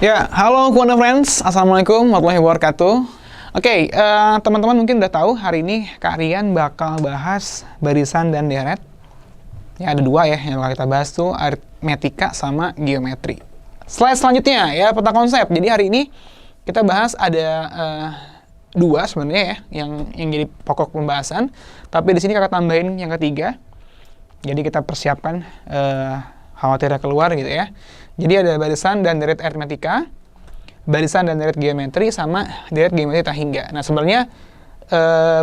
Ya, halo Quanta Friends, Assalamualaikum warahmatullahi wabarakatuh. Oke, teman-teman mungkin udah tahu hari ini Kak Rian bakal bahas barisan dan deret. Ya, ada dua ya yang bakal kita bahas tuh, aritmetika sama geometri. Slide selanjutnya ya, peta konsep. Jadi hari ini kita bahas ada dua sebenarnya ya yang jadi pokok pembahasan. Tapi di sini kakak tambahin yang ketiga. Jadi kita persiapkan khawatirnya keluar gitu ya. Jadi ada barisan dan deret aritmetika, barisan dan deret geometri, sama deret geometri tahingga. Nah sebenarnya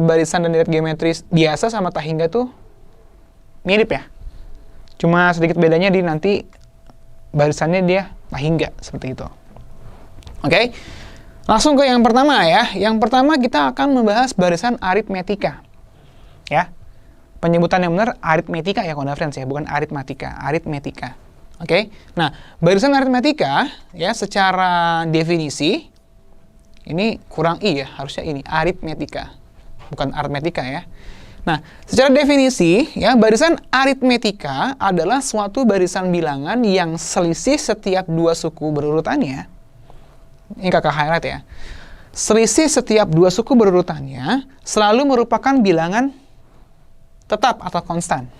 barisan dan deret geometri biasa sama tahingga tuh mirip ya. Cuma sedikit bedanya di nanti barisannya dia tahingga seperti itu. Oke, langsung ke yang pertama ya. Yang pertama kita akan membahas barisan aritmetika. Ya, penyebutan yang benar aritmetika ya, Quanta Friends ya, bukan aritmatika, aritmetika. Oke, nah barisan aritmetika ya secara definisi ini kurang i ya, harusnya ini aritmetika, bukan aritmetika ya. Nah, secara definisi ya barisan aritmetika adalah suatu barisan bilangan yang selisih setiap dua suku berurutannya. Ini kakak highlight ya. Selisih setiap dua suku berurutannya selalu merupakan bilangan tetap atau konstan.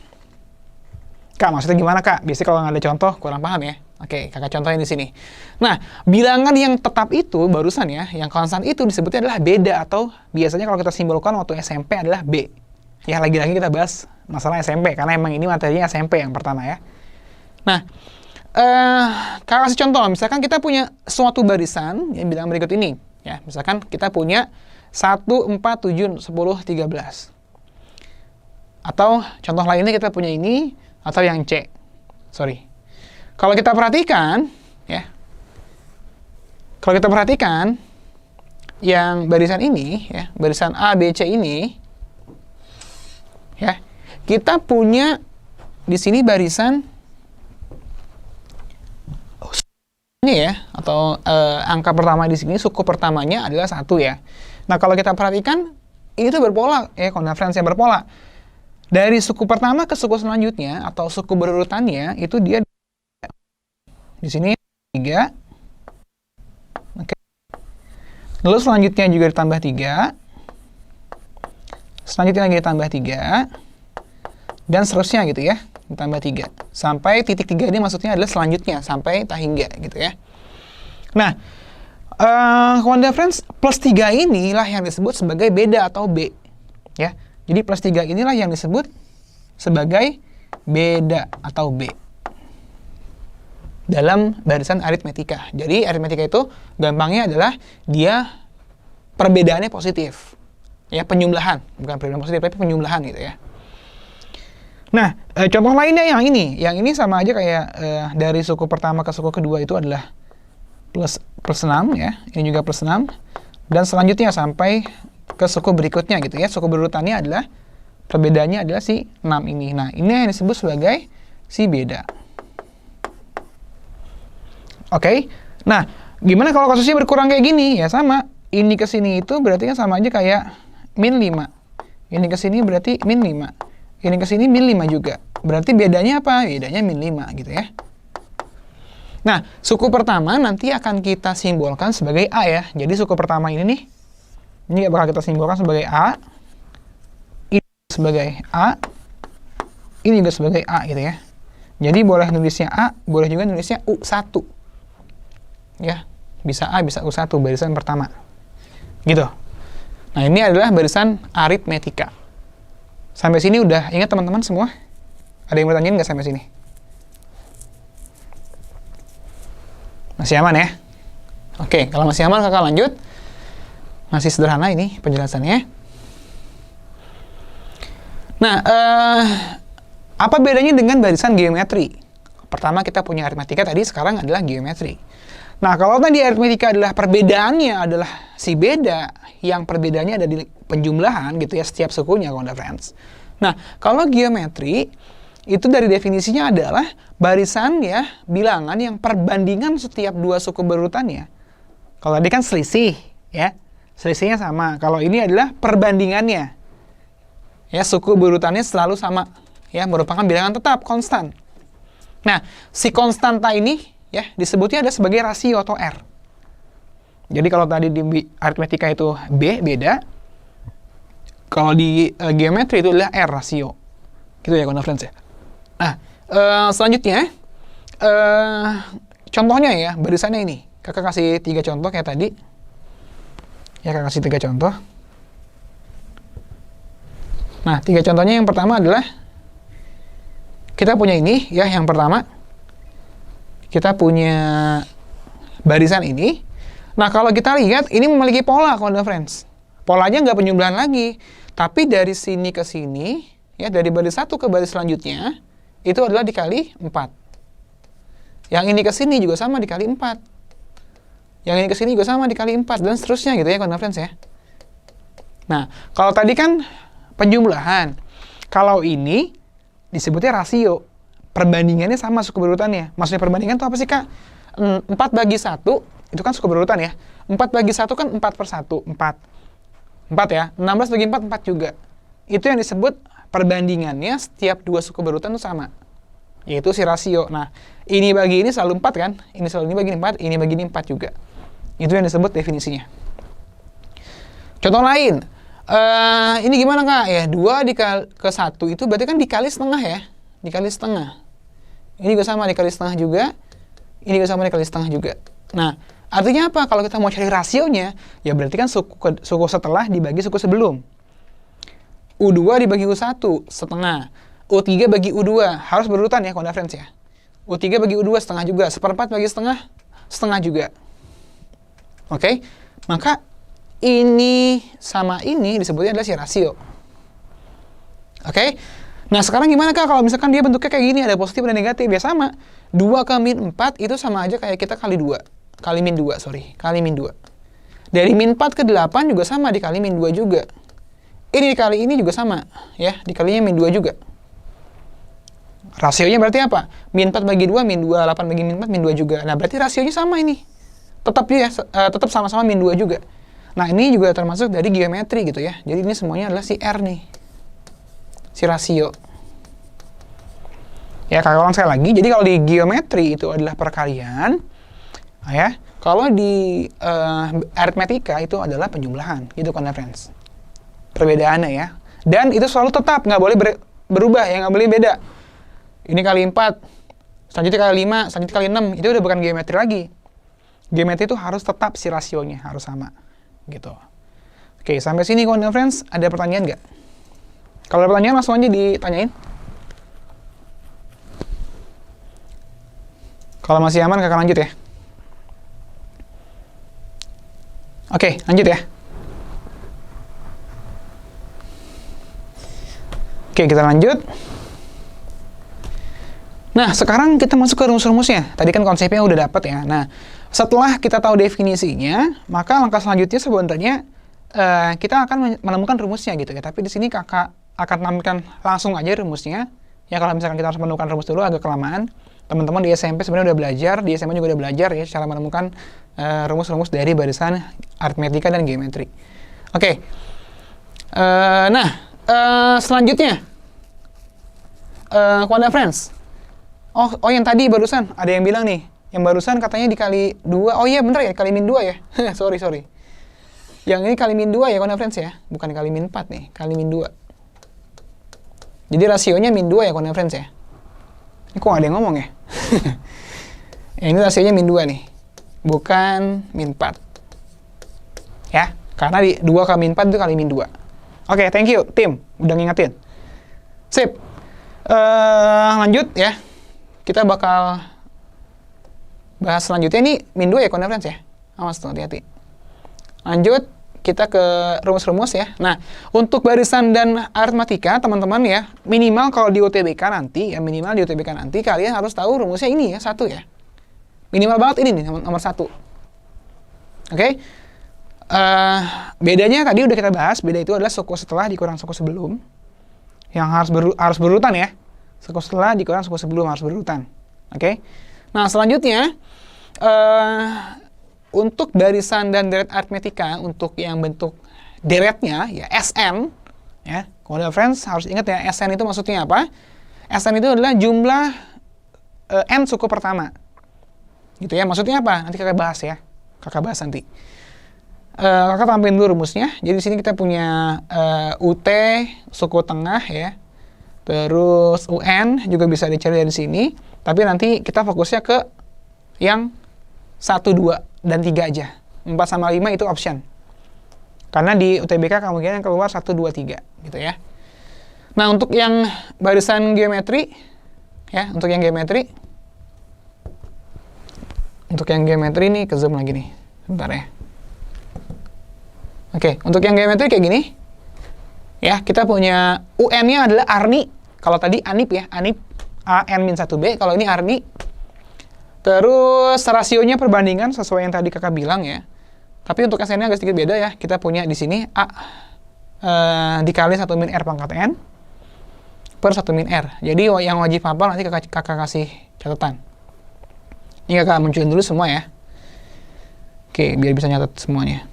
Kak, maksudnya gimana Kak? Biasanya kalau nggak ada contoh, kurang paham ya. Oke, kakak contohin di sini. Nah, bilangan yang tetap itu, barusan ya, yang konstan itu disebutnya adalah beda, atau biasanya kalau kita simbolkan waktu SMP adalah B. Ya, lagi-lagi kita bahas masalah SMP, karena emang ini materinya SMP yang pertama ya. Nah, kakak kasih contoh, misalkan kita punya suatu barisan, yang bilangan berikut ini. Ya, misalkan kita punya 1, 4, 7, 10, 13. Atau contoh lainnya kita punya ini, atau yang C. Sorry. Kalau kita perhatikan, ya. Kalau kita perhatikan, yang barisan ini, ya, barisan A, B, C ini, ya, kita punya di sini barisan ini ya, atau angka pertama di sini, suku pertamanya adalah 1 ya. Nah, kalau kita perhatikan, ini tuh berpola, ya, Quanta Friends yang berpola. Dari suku pertama ke suku selanjutnya atau suku berurutannya itu dia di sini 3. Oke. Lalu selanjutnya juga ditambah 3. Selanjutnya lagi ditambah 3. Dan seterusnya gitu ya, ditambah 3. Sampai titik 3 ini maksudnya adalah selanjutnya sampai tahingga gitu ya. Nah, Quanta Friends plus 3 inilah yang disebut sebagai beda atau B ya. Jadi plus 3 inilah yang disebut sebagai beda atau B dalam barisan aritmetika. Jadi aritmetika itu gampangnya adalah dia perbedaannya positif. Ya, penyumlahan, bukan perbedaan positif tapi penyumlahan gitu ya. Nah, contoh lainnya yang ini. Yang ini sama aja kayak dari suku pertama ke suku kedua itu adalah plus 6 ya. Ini juga plus 6 dan selanjutnya sampai ke suku berikutnya gitu ya. Suku berurutannya adalah perbedaannya adalah si 6 ini. Nah, ini yang disebut sebagai si beda. Oke. Nah, gimana kalau kasusnya berkurang kayak gini? Ya sama. Ini ke sini itu berarti kan sama aja kayak min 5. Ini ke sini berarti min 5. Ini ke sini min 5 juga. Berarti bedanya apa? Bedanya min 5 gitu ya. Nah, suku pertama nanti akan kita simbolkan sebagai A ya. Jadi suku pertama ini nih, ini bakal kita simbolkan sebagai A, ini sebagai A, ini juga sebagai A gitu ya. Jadi boleh nulisnya A, boleh juga nulisnya U1. Ya, bisa A, bisa U1, barisan pertama. Gitu. Nah, ini adalah barisan aritmetika. Sampai sini udah ingat teman-teman semua? Ada yang bertanya nggak sampai sini? Masih aman ya? Oke, kalau masih aman kakak lanjut. Masih sederhana ini penjelasannya. Nah, apa bedanya dengan barisan geometri? Pertama kita punya aritmetika tadi, sekarang adalah geometri. Nah, kalau tadi aritmetika adalah perbedaannya adalah si beda, yang perbedaannya ada di penjumlahan gitu ya, setiap sukunya, Quanta Friends. Nah, kalau geometri itu dari definisinya adalah barisan ya, bilangan yang perbandingan setiap dua suku berurutannya. Kalau tadi kan selisih ya. Selisihnya sama. Kalau ini adalah perbandingannya. Ya, suku berurutannya selalu sama. Ya, merupakan bilangan tetap, konstan. Nah, si konstanta ini ya disebutnya ada sebagai rasio atau R. Jadi kalau tadi di aritmetika itu B, beda. Kalau di geometri itu adalah R, rasio. Gitu ya, kawan friends ya. Nah, selanjutnya, contohnya ya, barisannya ini. Kakak kasih 3 contoh kayak tadi. Ya, kakak kasih 3 contoh. Nah, 3 contohnya yang pertama adalah, kita punya ini, ya, yang pertama. Kita punya barisan ini. Nah, kalau kita lihat, ini memiliki pola, kawan friends. Polanya nggak penjumlahan lagi. Tapi dari sini ke sini, ya, dari baris 1 ke baris selanjutnya, itu adalah dikali 4. Yang ini ke sini juga sama dikali 4. Yang ini ke sini juga sama dikali 4, dan seterusnya gitu ya, kawan friends ya. Nah, kalau tadi kan penjumlahan. Kalau ini disebutnya rasio. Perbandingannya sama suku berurutannya. Maksudnya perbandingan itu apa sih, Kak? 4 bagi 1, itu kan suku berurutan ya. 4 bagi 1 kan 4/1, 4. 4 ya, 16 bagi 4, 4 juga. Itu yang disebut perbandingannya setiap 2 suku berurutan itu sama. Yaitu si rasio. Nah, ini bagi ini selalu 4 kan? Ini selalu ini bagi 4, ini bagi ini 4 juga. Itu yang disebut definisinya. Contoh lain. Ini gimana, Kak? Ya, 2 dikali ke 1 itu berarti kan dikali setengah ya. Dikali setengah. Ini juga sama dikali setengah juga. Ini juga sama dikali setengah juga. Nah, artinya apa? Kalau kita mau cari rasionya, ya berarti kan suku setelah dibagi suku sebelum. U2 dibagi U1, setengah. U3 bagi U2, harus berurutan ya, kawan friends ya. U3 bagi U2, setengah juga. 1/4 bagi setengah, setengah juga. Oke? Maka, ini sama ini disebutnya adalah si rasio. Oke? Nah, sekarang gimana, Kak? Kalau misalkan dia bentuknya kayak gini, ada positif dan negatif, ya sama. 2 ke min 4 itu sama aja kayak kita kali 2. Kali min 2, sorry. Kali min 2. Dari min 4 ke 8 juga sama, dikali min 2 juga. Ini dikali ini juga sama, ya. Dikalinya min 2 juga. Rasionya berarti apa? Min 4 bagi 2, min 2. 8 bagi min 4, min 2 juga. Nah, berarti rasionya sama ini. Tetap ya, tetap sama-sama min 2 juga. Nah, ini juga termasuk dari geometri gitu ya. Jadi ini semuanya adalah si R nih. Si rasio. Ya, kakak ulang sekali lagi. Jadi kalau di geometri itu adalah perkalian, ya. Kalau di aritmetika itu adalah penjumlahan, gitu kan, friends. Perbedaannya ya. Dan itu selalu tetap, nggak boleh berubah, ya, nggak boleh beda. Ini kali 4, selanjutnya kali 5, selanjutnya kali 6. Itu udah bukan geometri lagi. Geometri itu harus tetap si rasionya, harus sama. Gitu. Oke, sampai sini kawan friends, ada pertanyaan nggak? Kalau ada pertanyaan langsung aja ditanyain. Kalau masih aman, kakak lanjut ya. Oke, lanjut ya. Oke, kita lanjut. Nah, sekarang kita masuk ke rumus-rumusnya. Tadi kan konsepnya udah dapet ya. Nah, setelah kita tahu definisinya, maka langkah selanjutnya sebenarnya kita akan menemukan rumusnya gitu ya. Tapi di sini kakak akan tampilkan langsung aja rumusnya. Ya, kalau misalkan kita harus menemukan rumus dulu agak kelamaan. Teman-teman di SMP sebenarnya udah belajar, di SMA juga udah belajar ya cara menemukan rumus-rumus dari barisan aritmetika dan geometri. Oke. Selanjutnya, Quanda Friends. Oh, yang tadi barusan ada yang bilang nih, yang barusan katanya dikali 2. Oh iya bener ya, kali min 2 ya. sorry. Yang ini kali min 2 ya, Quanda Friends ya, bukan kali min 4 nih, kali min 2. Jadi rasionya min 2 ya, Quanda Friends ya. Ini kok ada yang ngomong ya? Ini rasionya min 2 nih, bukan min 4. Ya, karena di 2 kali min 4 itu kali min 2. Oke, thank you, tim. Udah ngingetin. Sip. Lanjut ya. Kita bakal bahas selanjutnya. Ini min 2 ya, friends ya. Awas tuh, hati-hati. Lanjut, kita ke rumus-rumus ya. Nah, untuk barisan dan aritmatika, teman-teman ya, minimal kalau di UTBK nanti, kalian harus tahu rumusnya ini ya, 1 ya. Minimal banget ini nih, nomor 1. Oke? Bedanya tadi udah kita bahas, beda itu adalah suku setelah dikurang suku sebelum. Yang harus berurutan ya. Suku setelah dikurang suku sebelum harus berurutan. Oke? Nah, selanjutnya, untuk barisan dan deret aritmetika, untuk yang bentuk deretnya, ya SN, ya, kalau friends harus ingat ya, SN itu maksudnya apa? SN itu adalah jumlah N suku pertama. Gitu ya, maksudnya apa? Nanti kita bahas ya. kakak bahas nanti. Kakak tampilin dulu rumusnya. Jadi di sini kita punya UT suku tengah ya. Terus UN juga bisa dicari dari sini. Tapi nanti kita fokusnya ke yang 1, 2, dan 3 aja. 4 sama 5 itu option. Karena di UTBK kemungkinan keluar 1, 2, 3 gitu ya. Nah, untuk yang barisan geometri ya, untuk yang geometri nih ke zoom lagi nih. Bentar ya. Oke, untuk yang geometri kayak gini. Ya, kita punya UN-nya adalah ARNI. Kalau tadi ANIP ya, ANIP AN-1B, kalau ini ARNI. Terus rasionya perbandingan sesuai yang tadi kakak bilang ya. Tapi untuk SN-nya agak sedikit beda ya. Kita punya di sini A dikali 1 min R pangkat N per 1 min R. Jadi yang wajib hafal nanti kakak kasih catatan. Ini kakak munculin dulu semua ya. Oke, biar bisa nyatet semuanya.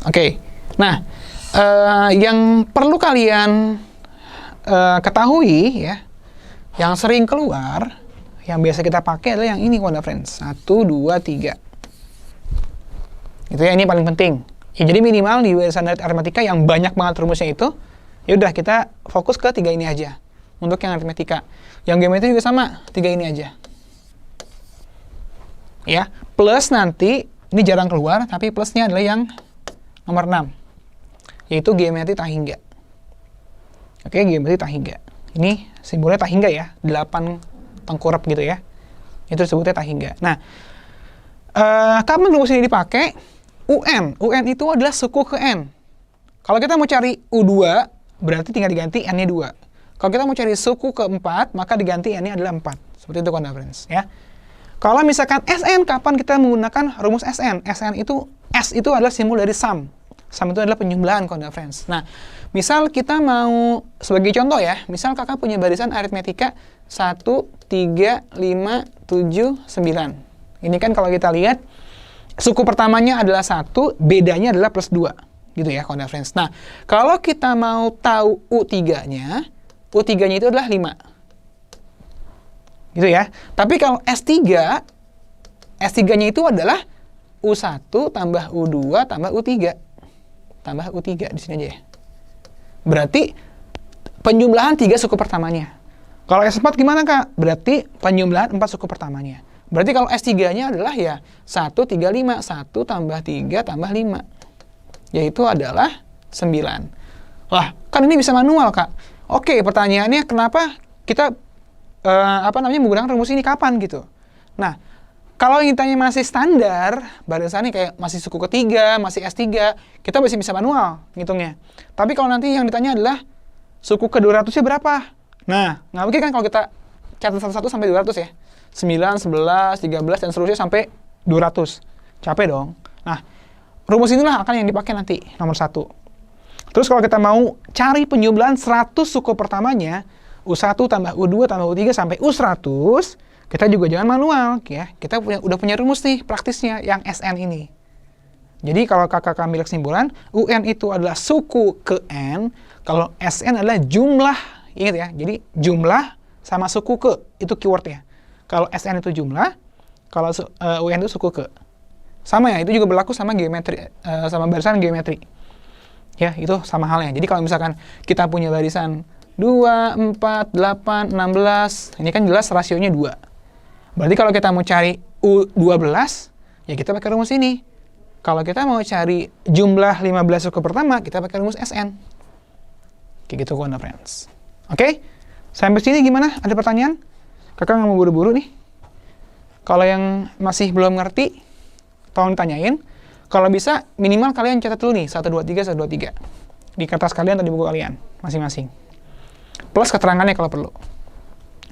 Oke, nah yang perlu kalian ketahui ya, yang sering keluar, yang biasa kita pakai adalah yang ini, Wanda Friends. 1, 2, 3. Itu ya, ini paling penting. Ya, jadi minimal di barisan aritmatika yang banyak banget rumusnya itu, ya udah kita fokus ke 3 ini aja. Untuk yang aritmatika. Yang geometri juga sama, 3 ini aja. Ya, plus nanti, ini jarang keluar, tapi plusnya adalah yang nomor 6. Yaitu geometri tahingga. Oke, geometri tahingga. Ini simbolnya tahingga ya, 8 tengkurap gitu ya. Itu disebutnya tahingga. Nah, kapan rumus ini dipakai? UN itu adalah suku ke N. Kalau kita mau cari U2, berarti tinggal diganti N-nya 2. Kalau kita mau cari suku ke-4, maka diganti N-nya adalah 4. Seperti itu friends ya. Kalau misalkan SN, kapan kita menggunakan rumus SN? SN itu, S itu adalah simbol dari sum. Sum itu adalah penjumlahan friends. Nah, misal kita mau, sebagai contoh ya, misal kakak punya barisan aritmetika 1, 3, 5, 7, 9. Ini kan kalau kita lihat, suku pertamanya adalah 1, bedanya adalah plus 2. Gitu ya, friends. Nah, kalau kita mau tahu U3-nya itu adalah 5. Gitu ya. Tapi kalau S3-nya itu adalah U1 tambah U2 tambah U3. Tambah U3 di sini aja ya. Berarti penjumlahan 3 suku pertamanya. Kalau S4 gimana, Kak? Berarti penjumlahan 4 suku pertamanya. Berarti kalau S3-nya adalah ya 1, 3, 5. 1 tambah 3 tambah 5. Yaitu adalah 9. Wah, kan ini bisa manual, Kak. Oke, pertanyaannya kenapa kita menggunakan rumus ini kapan gitu. Nah, kalau yang ditanya masih standar, barisannya kayak masih suku ketiga, masih S3, kita masih bisa manual ngitungnya. Tapi kalau nanti yang ditanya adalah suku ke-200-nya berapa? Nah, nggak mungkin kan kalau kita catat satu-satu sampai 200 ya. 9, 11, 13, dan seterusnya sampai 200. Capek dong. Nah, rumus inilah akan yang dipakai nanti, nomor 1. Terus kalau kita mau cari penjumlahan 100 suku pertamanya, U1 tambah U2 tambah U3 sampai U100, kita juga jangan manual ya. Kita udah punya rumus nih praktisnya yang SN ini. Jadi kalau kakak ambil kesimpulan, UN itu adalah suku ke N, kalau SN adalah jumlah, ingat ya. Jadi jumlah sama suku ke, itu keywordnya. Kalau SN itu jumlah, kalau UN itu suku ke. Sama ya, itu juga berlaku sama geometri, sama barisan geometri. Ya, itu sama halnya. Jadi kalau misalkan kita punya barisan 2, 4, 8, 16, ini kan jelas rasionya 2. Berarti kalau kita mau cari U12, ya kita pakai rumus ini. Kalau kita mau cari jumlah 15 suku pertama, kita pakai rumus SN. Kayak gitu, friends. Oke? Sampai sini gimana? Ada pertanyaan? Kakak nggak mau buru-buru nih. Kalau yang masih belum ngerti, tolong tanyain. Kalau bisa, minimal kalian catat dulu nih, 1, 2, 3, 1, 2, 3. Di kertas kalian atau di buku kalian, masing-masing. Plus keterangannya kalau perlu.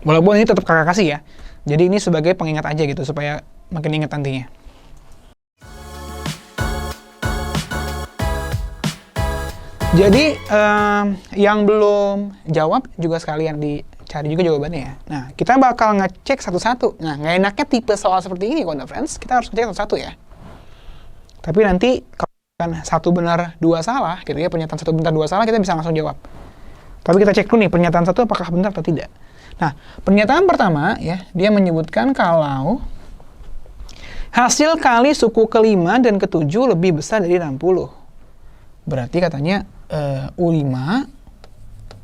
Walaupun ini tetap kakak kasih ya. Jadi ini sebagai pengingat aja gitu, supaya makin ingat nantinya. Jadi, yang belum jawab juga sekalian dicari juga jawabannya ya. Nah, kita bakal ngecek satu-satu. Nah, nggak enaknya tipe soal seperti ini, friends. Kita harus ngecek satu-satu ya. Tapi nanti, kalau kan 1 benar, 2 salah, gitu ya, pernyataan 1 benar, 2 salah, kita bisa langsung jawab. Tapi kita cek dulu nih, pernyataan 1 apakah benar atau tidak. Nah, pernyataan pertama ya, dia menyebutkan kalau Hasil kali suku ke-5 dan ke-7 lebih besar dari 60. Berarti katanya U5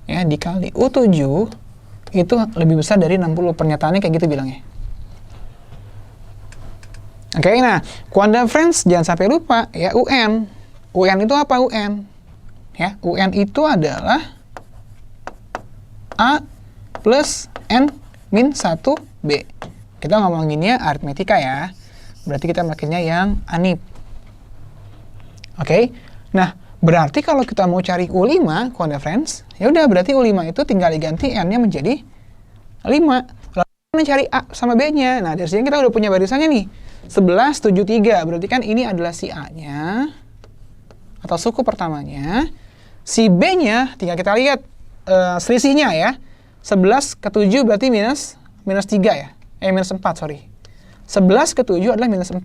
ya dikali U7 itu lebih besar dari 60. Pernyataannya kayak gitu bilangnya. Oke, nah, Quanda Friends jangan sampai lupa ya UN. UN itu apa UN? Ya, UN itu adalah A plus N min 1B. Kita ngomonginnya aritmetika ya. Berarti kita makainya yang ANIP. Oke. Nah, berarti kalau kita mau cari U5, Quanda Friends, ya udah berarti U5 itu tinggal diganti N-nya menjadi 5. Lalu kita cari A sama B-nya. Nah, dari sini kita udah punya barisannya nih. 11, 7, 3. Berarti kan ini adalah si A-nya atau suku pertamanya. Si B-nya tinggal kita lihat selisihnya ya. 11 ke 7 berarti minus 3 ya. Minus 4, sorry. 11 ke 7 adalah minus 4.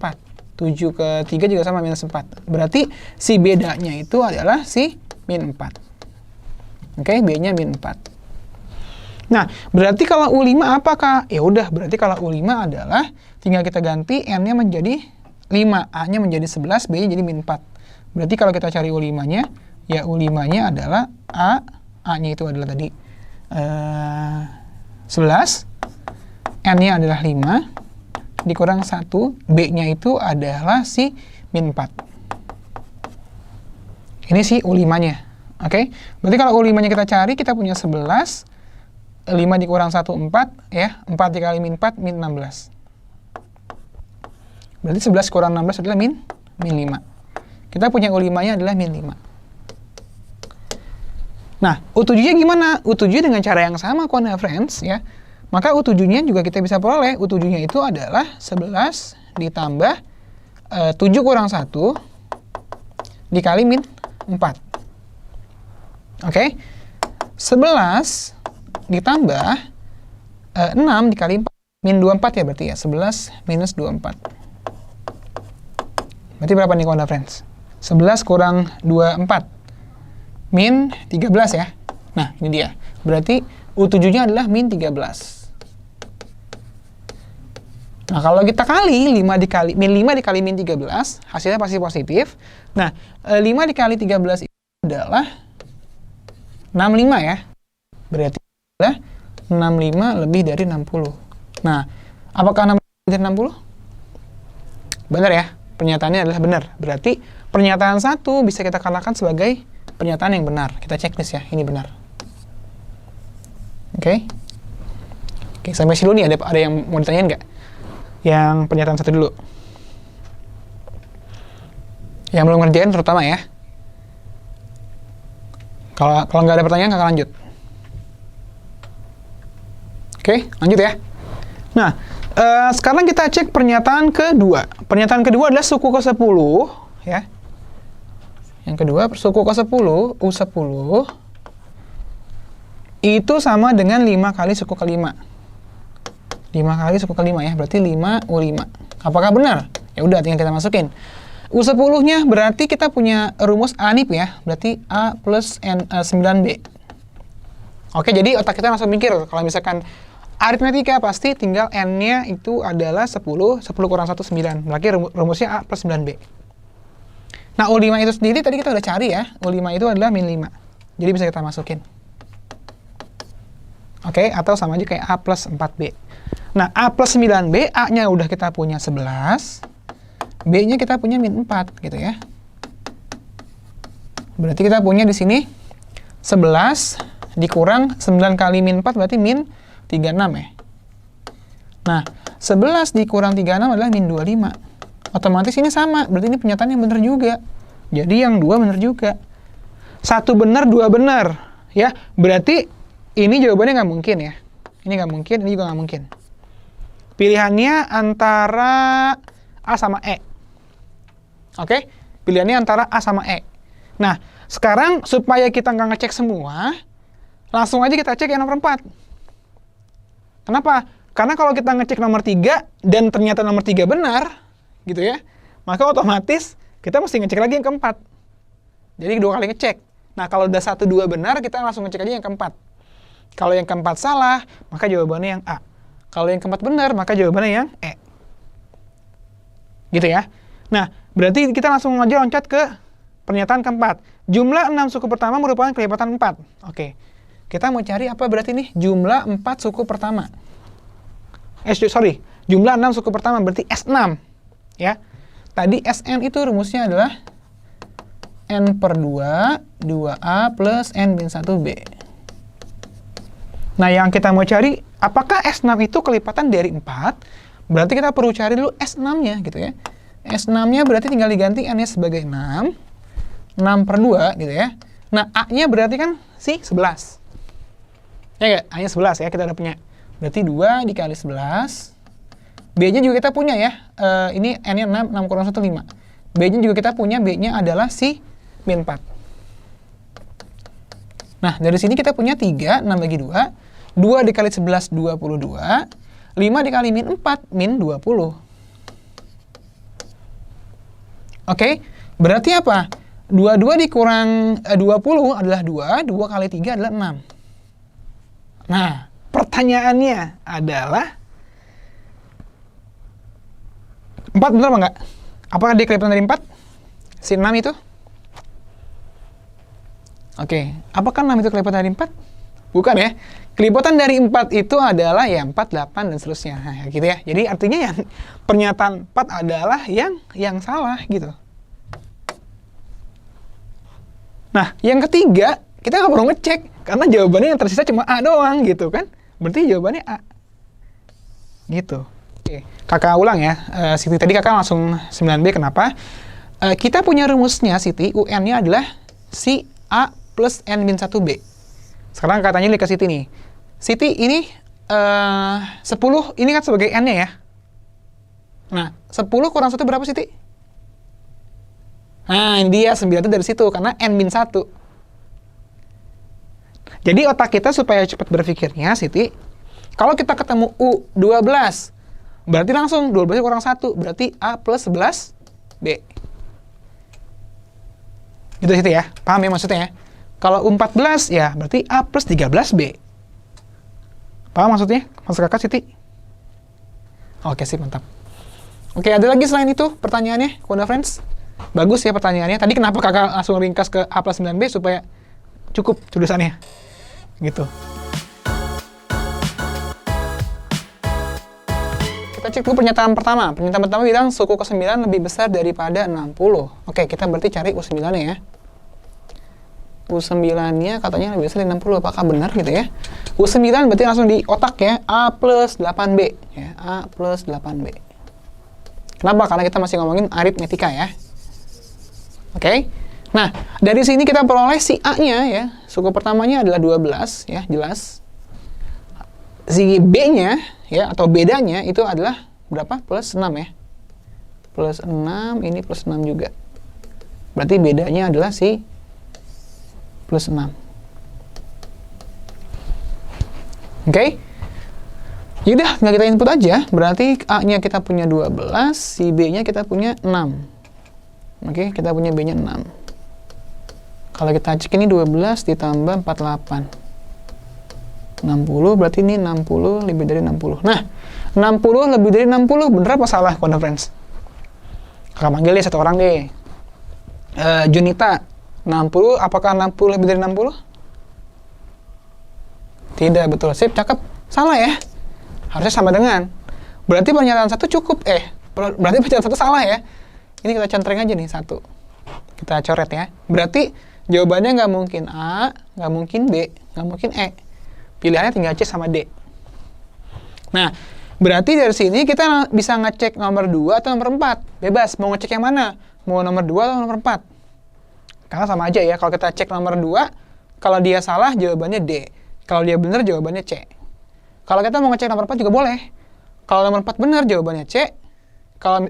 7 ke 3 juga sama minus 4. Berarti si bedanya itu adalah si min 4. Oke, B-nya min 4. Nah, berarti kalau U5 apakah? Ya udah, berarti kalau U5 adalah tinggal kita ganti N-nya menjadi 5, A-nya menjadi 11, B-nya jadi min 4. Berarti kalau kita cari U5-nya, ya U5-nya adalah A-nya itu adalah tadi 11, N-nya adalah 5, dikurang 1, B-nya itu adalah si min 4. Ini si U5-nya. Oke? Berarti kalau U5-nya kita cari, kita punya 11, 5 dikurang 1, 4, ya. 4 dikali min 4, min 16. Berarti 11 kurang 16 adalah min 5. Kita punya U5-nya adalah min 5. Nah, U7-nya gimana? U7 dengan cara yang sama, Quanda Friends, ya. Maka U7-nya juga kita bisa peroleh. U7-nya itu adalah 11 ditambah 7 kurang 1 dikali min 4. Oke? 11 ditambah 6 dikali 4. Min 24 ya berarti ya. 11 minus 24. Berarti berapa nih Quanda Friends? 11 kurang 24. Min 13 ya. Nah, ini dia. Berarti U7-nya adalah min 13. Nah, kalau kita kali 5 dikali min 13, hasilnya pasti positif. Nah, 5 dikali 13 itu adalah 65 ya. Berarti adalah 65 lebih dari 60. Nah, apakah 65 lebih dari 60? Benar ya. Pernyataannya adalah benar. Berarti pernyataan 1 bisa kita katakan sebagai pernyataan yang benar. Kita checklist ya, ini benar. Oke. Oke, sampai sini dulu nih, ada yang mau ditanyain nggak? Yang pernyataan 1 dulu. Yang belum ngerjain terutama ya. Kalau nggak ada pertanyaan, kakak lanjut. Oke, lanjut ya. Nah, sekarang kita cek pernyataan kedua. Pernyataan kedua adalah suku ke-10, ya. Yang kedua, suku ke-10, U10, itu sama dengan 5 kali suku ke-5. 5 kali suku ke-5 ya, berarti 5 U5. Apakah benar? Ya udah, tinggal kita masukin. U10-nya berarti kita punya rumus ANIP ya, berarti A plus N, 9B. Oke, jadi otak kita langsung mikir, kalau misalkan aritmetika pasti tinggal N-nya itu adalah 10, 10 kurang 1, 9. Berarti rumusnya A plus 9B. Nah, U5 itu sendiri tadi kita udah cari ya, U5 itu adalah min 5. Jadi bisa kita masukin. Oke, atau sama aja kayak A plus 4B. Nah, A plus 9B, A-nya udah kita punya 11, B-nya kita punya min 4, gitu ya. Berarti kita punya di sini 11 dikurang 9 kali min 4, berarti min 36 ya. Nah, 11 dikurang 36 adalah min 25. Otomatis ini sama, berarti ini pernyataan yang benar juga. Jadi yang 2 benar juga. 1 benar, 2 benar. Ya, berarti ini jawabannya nggak mungkin ya. Ini nggak mungkin, ini juga nggak mungkin. Pilihannya antara A sama E. Oke? Pilihannya antara A sama E. Nah, sekarang supaya kita nggak ngecek semua, langsung aja kita cek yang nomor 4. Kenapa? Karena kalau kita ngecek nomor 3 dan ternyata nomor 3 benar, gitu ya, maka otomatis kita mesti ngecek lagi yang keempat. Jadi 2 kali ngecek. Nah, kalau udah 1, 2 benar, kita langsung ngecek aja yang keempat. Kalau yang keempat salah, maka jawabannya yang A. Kalau yang keempat benar, maka jawabannya yang E. Gitu ya. Nah, berarti kita langsung aja loncat ke pernyataan keempat. Jumlah 6 suku pertama merupakan kelipatan 4. Oke. Kita mau cari apa berarti nih? Jumlah 4 suku pertama. Jumlah 6 suku pertama berarti S6. Ya. Tadi Sn itu rumusnya adalah N per 2, 2A plus N min 1B. Nah, yang kita mau cari, apakah S6 itu kelipatan dari 4? Berarti kita perlu cari dulu S6-nya gitu ya. S6-nya berarti tinggal diganti N-nya sebagai 6. 6 per 2 gitu ya. Nah, A-nya berarti kan si 11. Ya nggak? A-nya 11 ya, kita udah punya. Berarti 2 dikali 11. B-nya juga kita punya ya. Ini N-nya 6, 6 kurang 1, 5. B-nya juga kita punya, B-nya adalah si min 4. Nah, dari sini kita punya 3, 6 bagi 2. 2 dikali 11, 22. 5 dikali min 4, min 20. Oke, berarti apa? 22 dikurang 20 adalah 2, 2 kali 3 adalah 6. Nah, pertanyaannya adalah 4 benar apa enggak? Apakah dia kelipatan dari 4? Si 6 itu? Oke, apakah 6 itu kelipatan dari 4? Bukan ya. Kelipatan dari 4 itu adalah ya 4, 8, dan seterusnya. Nah, gitu ya. Jadi artinya yang pernyataan 4 adalah yang salah gitu. Nah, yang ketiga, kita nggak perlu ngecek. Karena jawabannya yang tersisa cuma A doang gitu kan. Berarti jawabannya A. Gitu. Oke, kakak ulang ya. Siti tadi kakak langsung 9B, kenapa? Kita punya rumusnya Siti, UN-nya adalah si A plus N min 1B. Sekarang katanya ke Siti nih. Siti ini 10 ini kan sebagai N-nya ya. Nah, 10 kurang 1 berapa Siti? Nah, ini dia 9 itu dari situ karena N min 1. Jadi otak kita supaya cepat berpikirnya Siti, kalau kita ketemu U12, berarti langsung 12 kurang 1, berarti A plus 11B. Gitu Siti ya, paham ya maksudnya ya? Kalau U14 ya berarti A plus 13B. Paham maksudnya? Maksud kakak Siti? Oke sih, mantap. Oke, ada lagi selain itu pertanyaannya, Kunda Friends? Bagus ya pertanyaannya. Tadi kenapa kakak langsung ringkas ke A plus 9B supaya cukup tulisannya. Gitu. Kita cek dulu pernyataan pertama. Pernyataan pertama bilang suku ke-9 lebih besar daripada 60. Oke, kita berarti cari U9-nya ya. U9-nya katanya lebih besar dari 60. Apakah benar gitu ya? U9 berarti langsung di otak ya. A plus 8B. Ya, A plus 8B. Kenapa? Karena kita masih ngomongin aritmetika ya. Oke. Nah, dari sini kita peroleh si A-nya ya. Suku pertamanya adalah 12 ya, jelas. Si B-nya ya, atau bedanya itu adalah berapa? Plus 6 ya. Plus 6, ini plus 6 juga. Berarti bedanya adalah si plus 6. Oke. Yaudah, tinggal kita input aja. Berarti A-nya kita punya 12, si B-nya kita punya 6. Oke, kita punya B-nya 6. Kalau kita cek ini 12 ditambah 48. 60, berarti ini 60 lebih dari 60. Nah, 60 lebih dari 60, bener apa salah, Kunda Friends? Kakak panggil deh satu orang deh. Junita, 60, apakah 60 lebih dari 60? Tidak, betul. Sip, cakep. Salah ya? Harusnya sama dengan. Berarti pernyataan satu cukup. Berarti pernyataan satu salah ya? Ini kita centreng aja nih, satu. Kita coret ya. Berarti jawabannya nggak mungkin A, nggak mungkin B, nggak mungkin E. Pilihannya tinggal C sama D. Nah, berarti dari sini kita bisa ngecek nomor 2 atau nomor 4. Bebas, mau ngecek yang mana? Mau nomor 2 atau nomor 4? Karena sama aja ya, kalau kita cek nomor 2, kalau dia salah jawabannya D. Kalau dia benar jawabannya C. Kalau kita mau ngecek nomor 4 juga boleh. Kalau nomor 4 benar jawabannya C. Kalau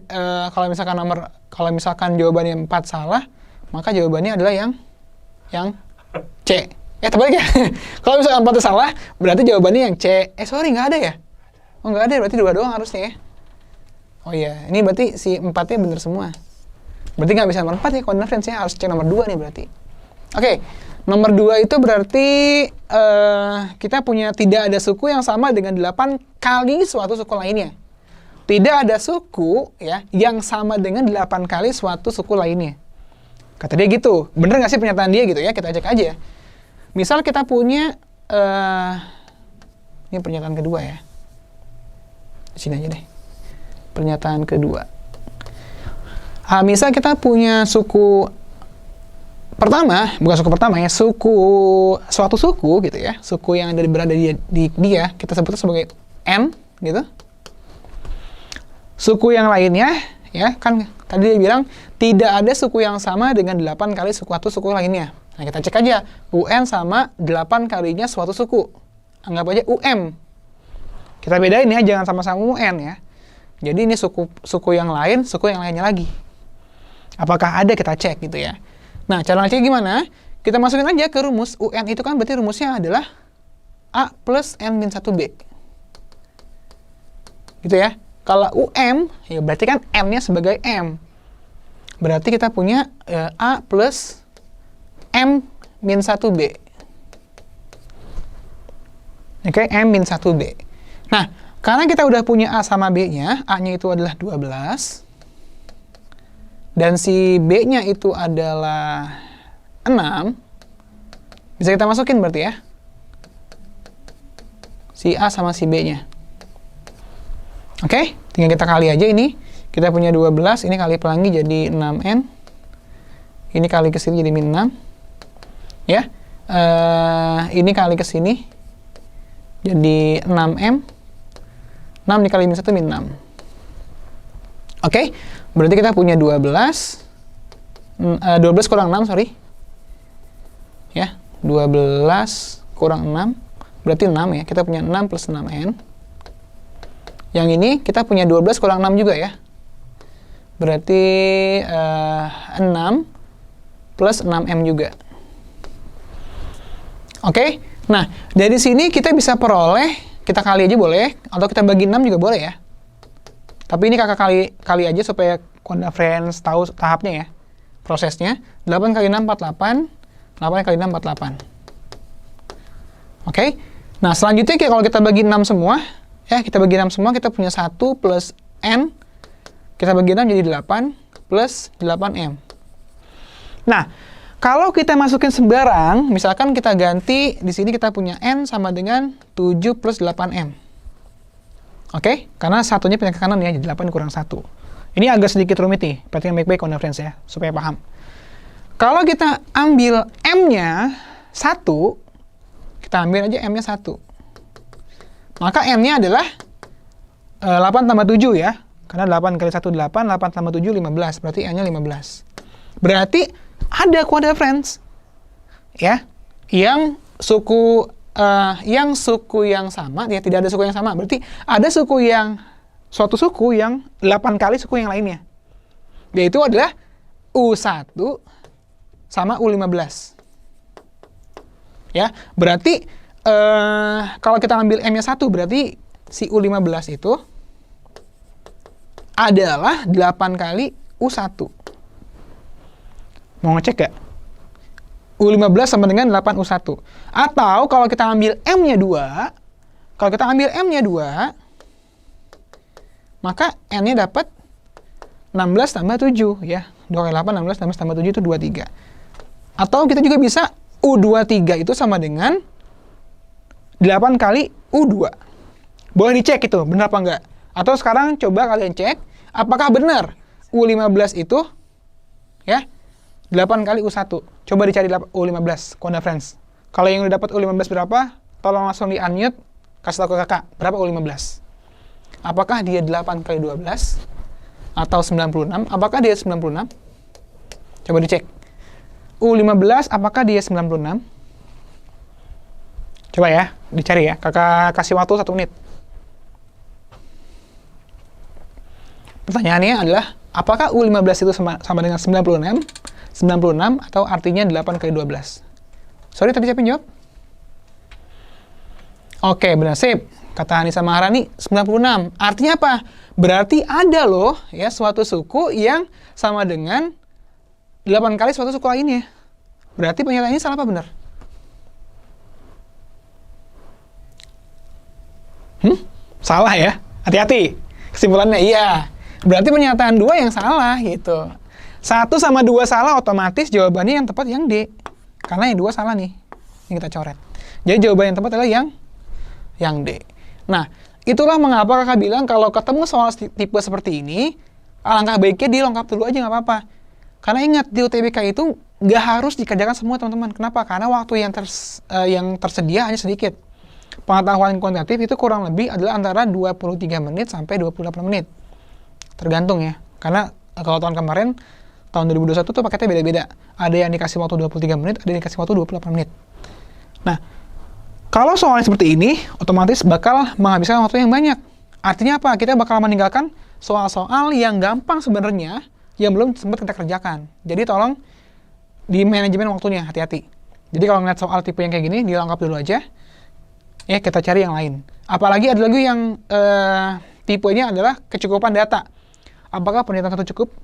misalkan jawabannya 4 salah, maka jawabannya adalah yang C. Terbalik ya. Kalau misalkan 4 salah, berarti jawabannya yang C. Sorry, nggak ada ya? Oh, nggak ada, berarti 2 doang harusnya ya. Oh iya, ini berarti si 4-nya benar semua. Berarti nggak bisa nomor 4 ya, Kunda Friends ya. Harus cek nomor 2 nih berarti. Oke, nomor 2 itu berarti kita punya tidak ada suku yang sama dengan 8 kali suatu suku lainnya. tidak ada suku ya yang sama dengan 8 kali suatu suku lainnya. Kata dia gitu. Bener nggak sih pernyataan dia gitu ya? Kita cek aja. Misal kita punya, ini pernyataan kedua ya. Di sini aja deh. Pernyataan kedua. Misal kita punya suku pertama, bukan suku pertama ya, suatu suku gitu ya, suku yang berada di dia, kita sebutnya sebagai N gitu. Suku yang lainnya, ya kan tadi dia bilang tidak ada suku yang sama dengan 8 kali suatu suku lainnya. Nah, kita cek aja, UN sama 8 kalinya suatu suku. Anggap aja UM. Kita bedain ya, jangan sama-sama UN ya. Jadi ini suku yang lain, suku yang lainnya lagi. Apakah ada, kita cek gitu ya. Nah, cara ngecek gimana? Kita masukin aja ke rumus. UN itu kan berarti rumusnya adalah A plus N-1B. Gitu ya. Kalau UM, ya berarti kan M-nya sebagai M. Berarti kita punya A plus M-1B. Oke, M-1B. Nah, karena kita udah punya A sama B-nya, A-nya itu adalah 12. Dan si B-nya itu adalah 6, bisa kita masukin berarti ya. Si A sama si B-nya. Oke, tinggal kita kali aja ini. Kita punya 12, ini kali pelangi jadi 6N. Ini kali ke sini jadi min 6. Ya. Ini kali ke sini jadi 6M. 6 dikali min 1 min 6. Oke, berarti kita punya 12 kurang 6, sorry. Ya, 12 kurang 6, berarti 6 ya. Kita punya 6 plus 6N. Yang ini kita punya 12 kurang 6 juga ya. Berarti 6 plus 6M juga. Oke, nah dari sini kita bisa peroleh, kita kali aja boleh, atau kita bagi 6 juga boleh ya. Tapi ini kakak kali aja supaya Konda Friends tahu tahapnya ya, prosesnya. 8 kali 6, 48. 8 kali 6, 48. Oke. Nah, selanjutnya kalau kita bagi 6 semua, ya kita bagi 6 semua, kita punya 1 plus N. Kita bagi 6 jadi 8 plus 8M. Nah, kalau kita masukin sembarang, misalkan kita ganti, di sini kita punya N sama dengan 7 plus 8M. Oke, karena satunya pindah ke kanan ya, jadi 8 kurang 1. Ini agak sedikit rumit nih, perhatikan baik-baik Konda Friends ya, supaya paham. Kalau kita ambil M-nya 1, kita ambil aja M-nya 1. Maka M-nya adalah 8 tambah 7 ya, karena 8 kali 1, 8, 8 tambah 7, 15, berarti N-nya 15. Berarti ada Konda Friends, ya, yang suku yang sama, ya tidak ada suku yang sama. Berarti ada suatu suku yang 8 kali suku yang lainnya. Yaitu adalah U1 sama U15. Ya, berarti kalau kita ambil M-nya 1, berarti si U15 itu adalah 8 kali U1. Mau ngecek gak? U15 sama dengan 8U1. Atau kalau kita ambil M-nya 2, maka N-nya dapat 16 tambah 7 ya. 2 kali 8, 16, 16 tambah 7 itu 23. Atau kita juga bisa U23 itu sama dengan 8 kali U2. Boleh dicek itu, benar apa enggak? Atau sekarang coba kalian cek, apakah benar U15 itu ya 8 kali U1. Coba dicari U15, Konda Friends. Kalau yang udah dapat U15 berapa, tolong langsung di-unmute, kasih tahu ke kakak, berapa U15? Apakah dia 8 kali 12? Atau 96? Apakah dia 96? Coba dicek. U15, apakah dia 96? Coba ya, dicari ya. Kakak kasih waktu 1 menit. Pertanyaannya adalah, apakah U15 itu sama dengan 96 atau artinya 8 kali 12? Sorry, tadi siapa yang jawab? Oke, benar, sip. Kata Anissa Maharani, 96. Artinya apa? Berarti ada loh ya suatu suku yang sama dengan 8 kali suatu suku lainnya. Berarti pernyataan ini salah apa benar? Salah ya. Hati-hati. Kesimpulannya iya. Berarti pernyataan 2 yang salah gitu. 1 sama 2 salah, otomatis jawabannya yang tepat yang D. Karena yang 2 salah nih. Ini kita coret. Jadi jawaban yang tepat adalah yang D. Nah, itulah mengapa kakak bilang kalau ketemu soal tipe seperti ini, alangkah baiknya dilengkap dulu aja nggak apa-apa. Karena ingat, di UTBK itu nggak harus dikerjakan semua teman-teman. Kenapa? Karena waktu yang tersedia hanya sedikit. Pengetahuan kuantitatif itu kurang lebih adalah antara 23 menit sampai 28 menit. Tergantung ya. Karena kalau tahun kemarin, tahun 2021 tuh paketnya beda-beda. Ada yang dikasih waktu 23 menit, ada yang dikasih waktu 28 menit. Nah, kalau soalnya seperti ini, otomatis bakal menghabiskan waktu yang banyak. Artinya apa? Kita bakal meninggalkan soal-soal yang gampang sebenarnya, yang belum sempat kita kerjakan. Jadi tolong di manajemen waktunya, hati-hati. Jadi kalau ngeliat soal tipe yang kayak gini, dilengkap dulu aja. Ya, kita cari yang lain. Apalagi ada lagi yang tipenya adalah kecukupan data. Apakah pernyataan 1 cukup?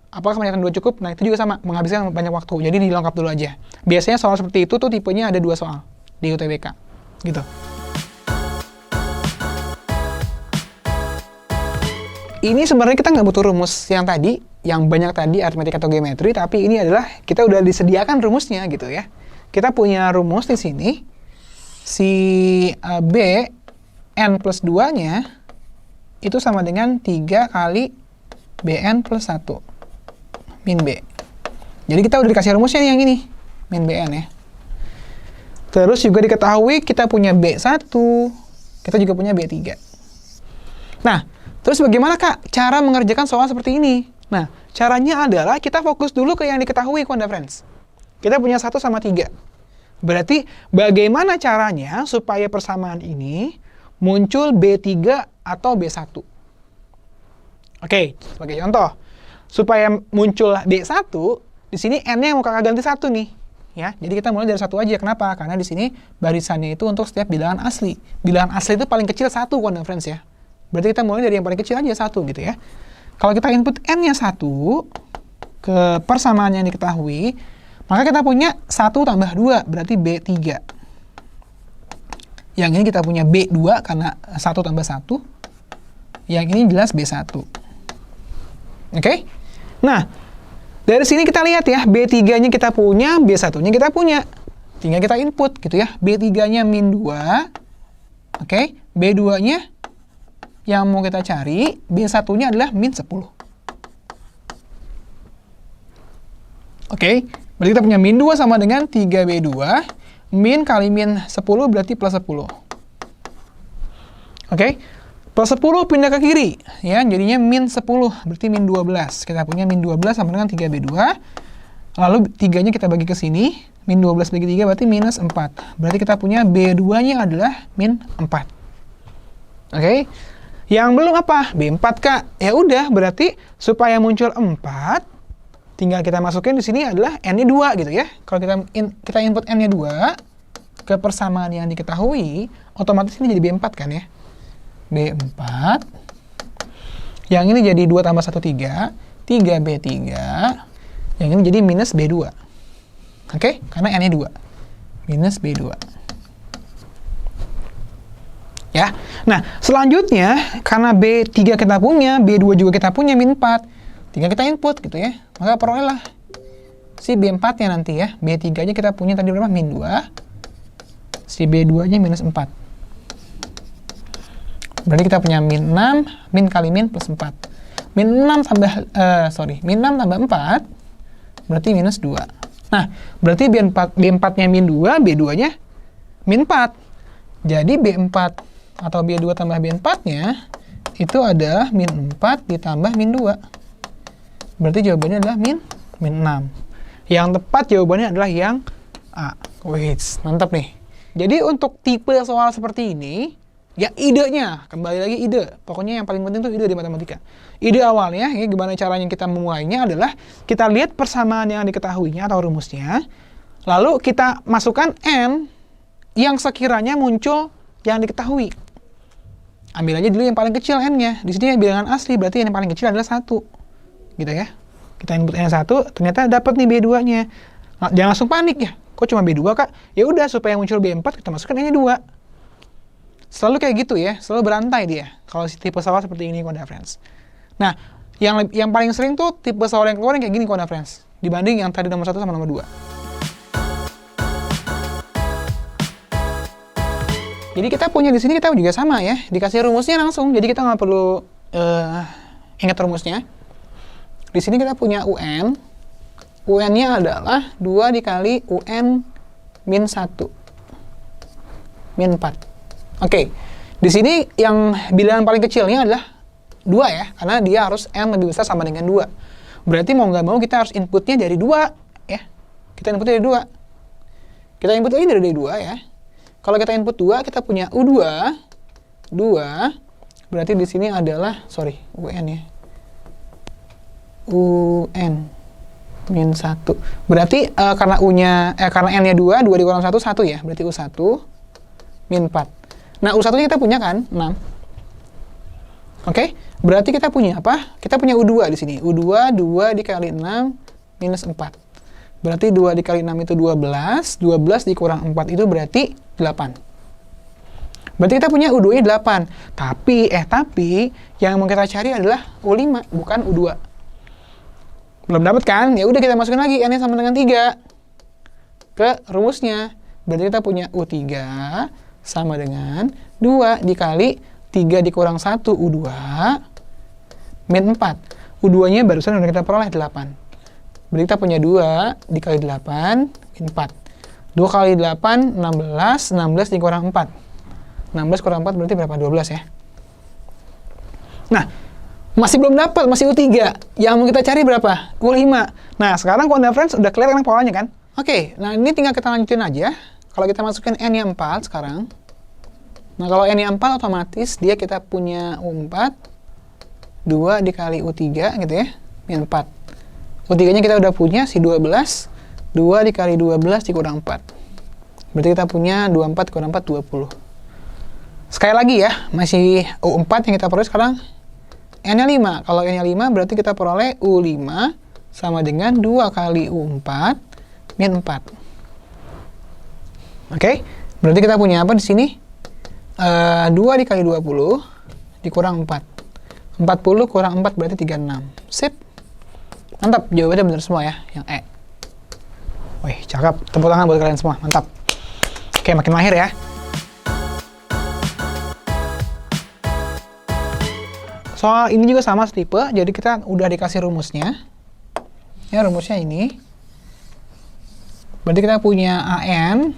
Apakah pernyataan 2 cukup? Nah, itu juga sama, menghabiskan banyak waktu. Jadi dilengkap dulu aja. Biasanya soal seperti itu tuh tipenya ada 2 soal di UTBK. Gitu. Ini sebenarnya kita nggak butuh rumus yang tadi, yang banyak tadi, aritmetika atau geometri, tapi ini adalah kita udah disediakan rumusnya gitu ya. Kita punya rumus di sini, si B n plus 2-nya itu sama dengan 3 kali Bn plus 1 min B. Jadi kita udah dikasih rumusnya yang ini, min Bn ya. Terus juga diketahui kita punya B1, kita juga punya B3. Nah, terus bagaimana Kak cara mengerjakan soal seperti ini? Nah, caranya adalah kita fokus dulu ke yang diketahui, Konda Friends. Kita punya 1 sama 3. Berarti bagaimana caranya supaya persamaan ini muncul B3 atau B1? Oke, sebagai contoh. Supaya muncul B1, di sini N-nya mau Kakak ganti 1 nih. Ya, jadi kita mulai dari 1 aja. Kenapa? Karena di sini barisannya itu untuk setiap bilangan asli. Bilangan asli itu paling kecil 1, Konda Friends ya. Berarti kita mulai dari yang paling kecil aja 1 gitu ya. Kalau kita input N-nya 1 ke persamaan yang diketahui, maka kita punya 1 tambah 2, berarti B3. Yang ini kita punya B2 karena 1 tambah 1. Yang ini jelas B1. Oke? Nah, dari sini kita lihat ya, B3-nya kita punya, B1-nya kita punya. Tinggal kita input gitu ya. B3-nya min 2. Oke? B2-nya yang mau kita cari, B1-nya adalah min 10. Oke, berarti kita punya min 2 sama dengan 3B2. Min kali min 10 berarti plus 10. Oke, plus 10 pindah ke kiri. Ya, jadinya min 10, berarti min 12. Kita punya min 12 sama dengan 3B2. Lalu 3-nya kita bagi ke sini. Min 12 bagi 3 berarti minus 4. Berarti kita punya B2-nya adalah min 4. Oke. Yang belum apa? B4, Kak. Ya udah, berarti supaya muncul 4, tinggal kita masukin di sini adalah N-nya 2 gitu ya. Kalau kita input N-nya 2 ke persamaan yang diketahui, otomatis ini jadi B4 kan ya. B4. Yang ini jadi 2 tambah 1, 3. 3B3. Yang ini jadi minus B2. Oke? Karena N-nya 2. Minus B2. Ya. Nah, selanjutnya karena B3 kita punya, B2 juga kita punya, min 4. Tinggal kita input gitu ya. Maka perolehlah si B4-nya nanti ya. B3-nya kita punya tadi berapa? Min 2. Si B2-nya minus 4. Berarti kita punya min 6, min kali min plus 4. Min 6 tambah, min 6 tambah 4, berarti minus 2. Nah, berarti B4-nya min 2, B2-nya min 4. Jadi B4 atau B2 tambah B4-nya itu adalah min 4 ditambah min 2. Berarti jawabannya adalah min 6. Yang tepat jawabannya adalah yang A. Wih, mantap nih. Jadi untuk tipe soal seperti ini, ya idenya, kembali lagi ide. Pokoknya yang paling penting itu ide di matematika. Ide awalnya, ya gimana caranya kita memulainya adalah kita lihat persamaan yang diketahuinya atau rumusnya, lalu kita masukkan N yang sekiranya muncul yang diketahui. Ambil aja dulu yang paling kecil N-nya. Di sini bilangan asli, berarti yang paling kecil adalah 1. Gitu ya. Kita input N1, ternyata dapat nih B2-nya. Nah, jangan langsung panik ya. Kok cuma B2, Kak? Ya udah, supaya muncul B4, kita masukkan N-nya 2. selalu kayak gitu ya, selalu berantai dia. Kalau si tipe sawah seperti ini, Konda Friends. Nah, yang paling sering tuh tipe sawah yang keluar yang kayak gini, Konda Friends. Dibanding yang tadi nomor 1 sama nomor 2. Jadi kita punya di sini kita juga sama ya, dikasih rumusnya langsung. Jadi kita nggak perlu ingat rumusnya. Di sini kita punya UN. UN-nya adalah 2 dikali UN min 1. Min 4. Oke. Di sini yang bilangan paling kecilnya adalah 2 ya, karena dia harus N lebih besar sama dengan 2. Berarti mau nggak mau kita harus inputnya dari 2 ya. Kita inputnya dari 2. Kita input lagi dari 2 ya. Kalau kita input 2, kita punya U2. 2 berarti di sini adalah UN ya. UN min 1. Berarti karena karena N-nya 2 dikurang 1 ya. Berarti U1 min 4. Nah, U1-nya kita punya kan 6. Oke? Berarti kita punya apa? Kita punya U2 di sini. U2 2 dikali 6 minus 4. Berarti 2 dikali 6 itu 12. 12 dikurang 4 itu berarti 8. Berarti kita punya U2-nya 8. Tapi yang mau kita cari adalah U5, bukan U2. Belum dapat kan? Ya udah kita masukin lagi N-nya sama dengan 3 ke rumusnya. Berarti kita punya U3 sama dengan 2 dikali 3 dikurang 1 U2 min 4. U2-nya barusan udah kita peroleh 8. Berarti kita punya 2 dikali 8 min 4. 2 kali 8, 16. 16 dikurang 4. 16 kurang 4 berarti berapa? 12 ya. Nah, masih belum dapat, masih U3. Yang mau kita cari berapa? U5. Nah, sekarang Konda Friends udah clear kan polanya kan? Oke, nah ini tinggal kita lanjutin aja. Kalau kita masukin N-nya 4 sekarang. Nah, kalau N-nya 4 otomatis dia kita punya U4. 2 dikali U3 gitu ya. Min 4. U3-nya kita udah punya si 12. 2 dikali 12 dikurang 4. Berarti kita punya 24 kurang 4, 20. Sekali lagi ya, masih U4 yang kita peroleh sekarang N-nya 5. Kalau N-nya 5 berarti kita peroleh U5 sama dengan 2 kali U4 min 4. Oke, berarti kita punya apa di sini? 2 dikali 20 dikurang 4. 40 kurang 4 berarti 36. Sip. Mantap, jawabannya benar semua ya, yang E. Wih, cakep. Tepuk tangan buat kalian semua. Mantap. Oke, makin mahir ya. Soal ini juga sama setipe, jadi kita udah dikasih rumusnya. Ya, rumusnya ini. Berarti kita punya AN.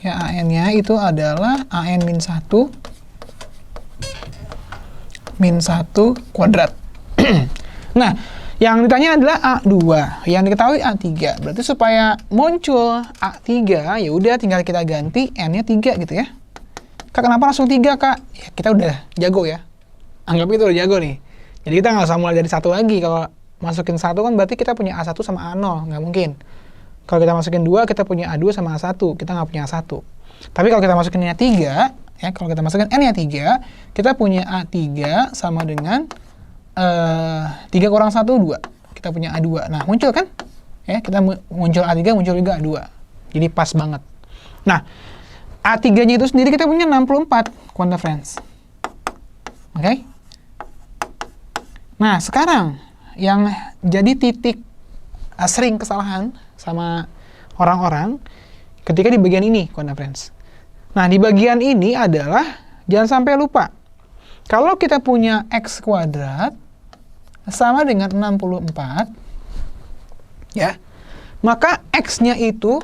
Ya, AN-nya itu adalah AN min 1 min 1 kuadrat. Nah, yang ditanya adalah A2, yang diketahui A3. Berarti supaya muncul A3, ya udah tinggal kita ganti N-nya 3 gitu ya. Kak, kenapa langsung 3, Kak? Ya, kita udah jago ya. Anggap itu udah jago nih. Jadi kita nggak usah mulai dari 1 lagi. Kalau masukin 1 kan berarti kita punya A1 sama A0, nggak mungkin. Kalau kita masukin 2, kita punya A2 sama A1, kita nggak punya A1. Tapi kalau kita masukin N-nya 3, ya, kalau kita masukin N-nya 3, kita punya A3 sama dengan 3 kurang 1, 2. Kita punya A2. Nah, muncul kan? Ya, kita muncul A3, muncul juga A2. Jadi pas banget. Nah, A3-nya itu sendiri kita punya 64, Konda Friends. Oke? Nah, sekarang yang jadi titik sering kesalahan sama orang-orang ketika di bagian ini, Konda Friends. Nah, di bagian ini adalah, jangan sampai lupa, kalau kita punya X kuadrat sama dengan 64, ya, maka X-nya itu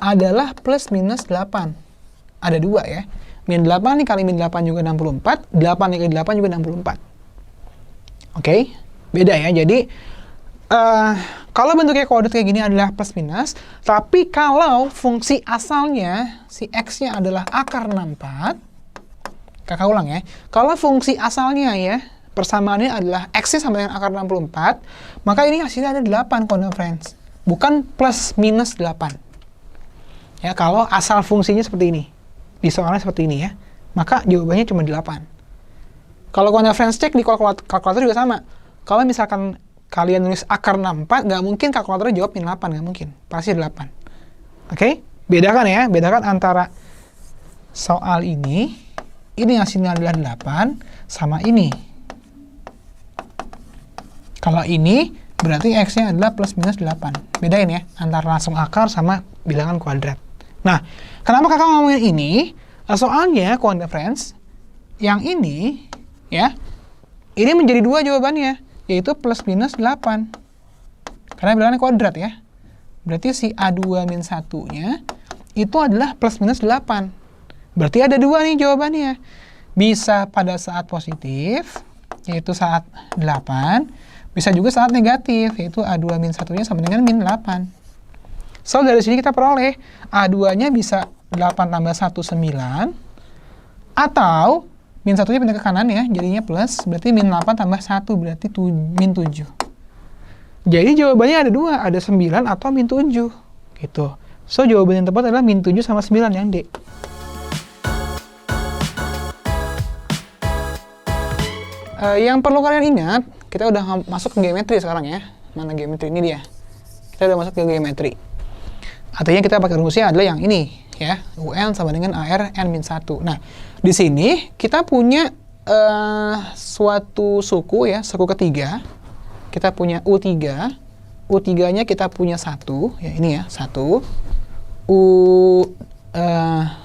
adalah plus minus 8. Ada 2 ya. Min 8 nih kali min 8 juga 64, 8 kali 8 juga 64. Oke, beda ya. Jadi, kalau bentuknya kuadrat kayak gini adalah plus minus, tapi kalau fungsi asalnya, si X-nya adalah akar 64, kakak ulang ya, kalau fungsi asalnya ya, persamaannya adalah X-nya sama dengan akar 64, maka ini hasilnya ada 8, Konda Friends. Bukan plus minus 8. Ya, kalau asal fungsinya seperti ini. Di soalnya seperti ini ya. Maka jawabannya cuma 8. Kalau Konda Friends cek di kalkulator juga sama. Kalau misalkan kalian nulis akar 64, nggak mungkin kalkulatornya jawab min 8, nggak mungkin. Pasti 8. Oke? Bedakan ya. Bedakan antara soal ini ini hasilnya adalah 8 sama ini. Kalau ini berarti X-nya adalah plus minus 8. Bedain ya, antara langsung akar sama bilangan kuadrat. Nah, kenapa kakak ngomongin ini? Soalnya, quantum friends, yang ini, ya, ini menjadi 2 jawabannya, yaitu plus minus 8. Karena bilangannya kuadrat ya. Berarti si A2 min 1-nya itu adalah plus minus 8. Berarti ada 2 nih jawabannya. Bisa pada saat positif, yaitu saat 8. Bisa juga saat negatif, yaitu A2 min 1-nya sama dengan min 8. So, dari sini kita peroleh A2-nya bisa 8 tambah 1, 9. Atau min 1-nya pindah ke kanan ya, jadinya plus. Berarti min 8 tambah 1, berarti min 7. Jadi jawabannya ada 2, ada 9 atau min 7. Gitu. So, jawaban yang tepat adalah min 7 sama 9 yang D. Yang perlu kalian ingat, kita udah masuk ke geometri sekarang ya. Mana geometri? Ini dia. Kita udah masuk ke geometri. Artinya kita pakai rumusnya adalah yang ini ya. UN sama dengan AR N-1. Nah, di sini kita punya suatu suku ya, suku ketiga. Kita punya U3. U3-nya kita punya 1, ya ini ya, 1.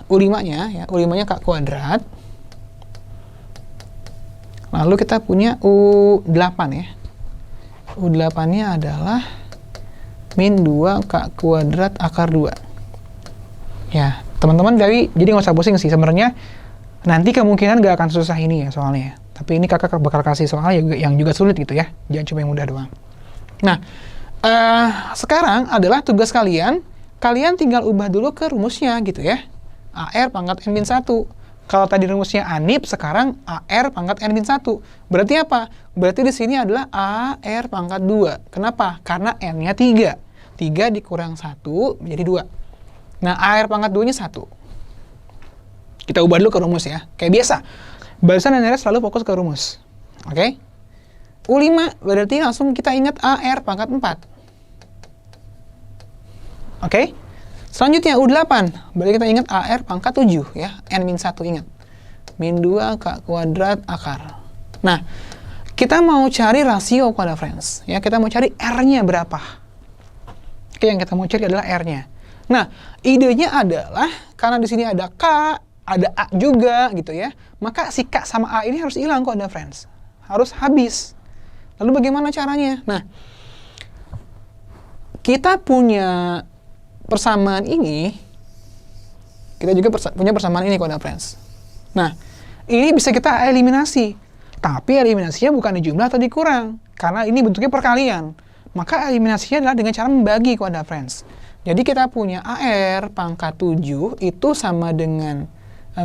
U5-nya ya, U5-nya K kuadrat. Lalu kita punya U8 ya. U8-nya adalah min 2 K kuadrat akar 2. Ya, teman-teman jadi nggak usah pusing sih. Sebenarnya nanti kemungkinan nggak akan susah ini ya soalnya. Tapi ini kakak bakal kasih soal yang juga sulit gitu ya. Jangan cuma yang mudah doang. Nah, sekarang adalah tugas kalian. Kalian tinggal ubah dulu ke rumusnya gitu ya. AR pangkat N-1. Kalau tadi rumusnya ANIP, sekarang AR pangkat N-1. Berarti apa? Berarti di sini adalah AR pangkat 2. Kenapa? Karena N-nya 3. 3 dikurang 1 menjadi 2. Nah, AR pangkat 2-nya 1. Kita ubah dulu ke rumus ya. Kayak biasa. Barisan dan deret selalu fokus ke rumus. Oke? U5 berarti langsung kita ingat AR pangkat 4. Oke? Selanjutnya U8, berarti kita ingat AR pangkat 7 ya, N-1 ingat. Min 2 K kuadrat akar. Nah, kita mau cari rasio quadrat friends. Ya, kita mau cari R-nya berapa. Oke, yang kita mau cari adalah R-nya. Nah, idenya adalah, karena di sini ada K, ada A juga gitu ya, maka si K sama A ini harus hilang quadrat friends. Harus habis. Lalu bagaimana caranya? Nah, kita punya persamaan ini, kita juga punya persamaan ini quadrat friends. Nah, ini bisa kita eliminasi. Tapi eliminasinya bukan di jumlah atau dikurang. Karena ini bentuknya perkalian. Maka eliminasinya adalah dengan cara membagi quadrat friends. Jadi kita punya AR pangkat 7 itu sama dengan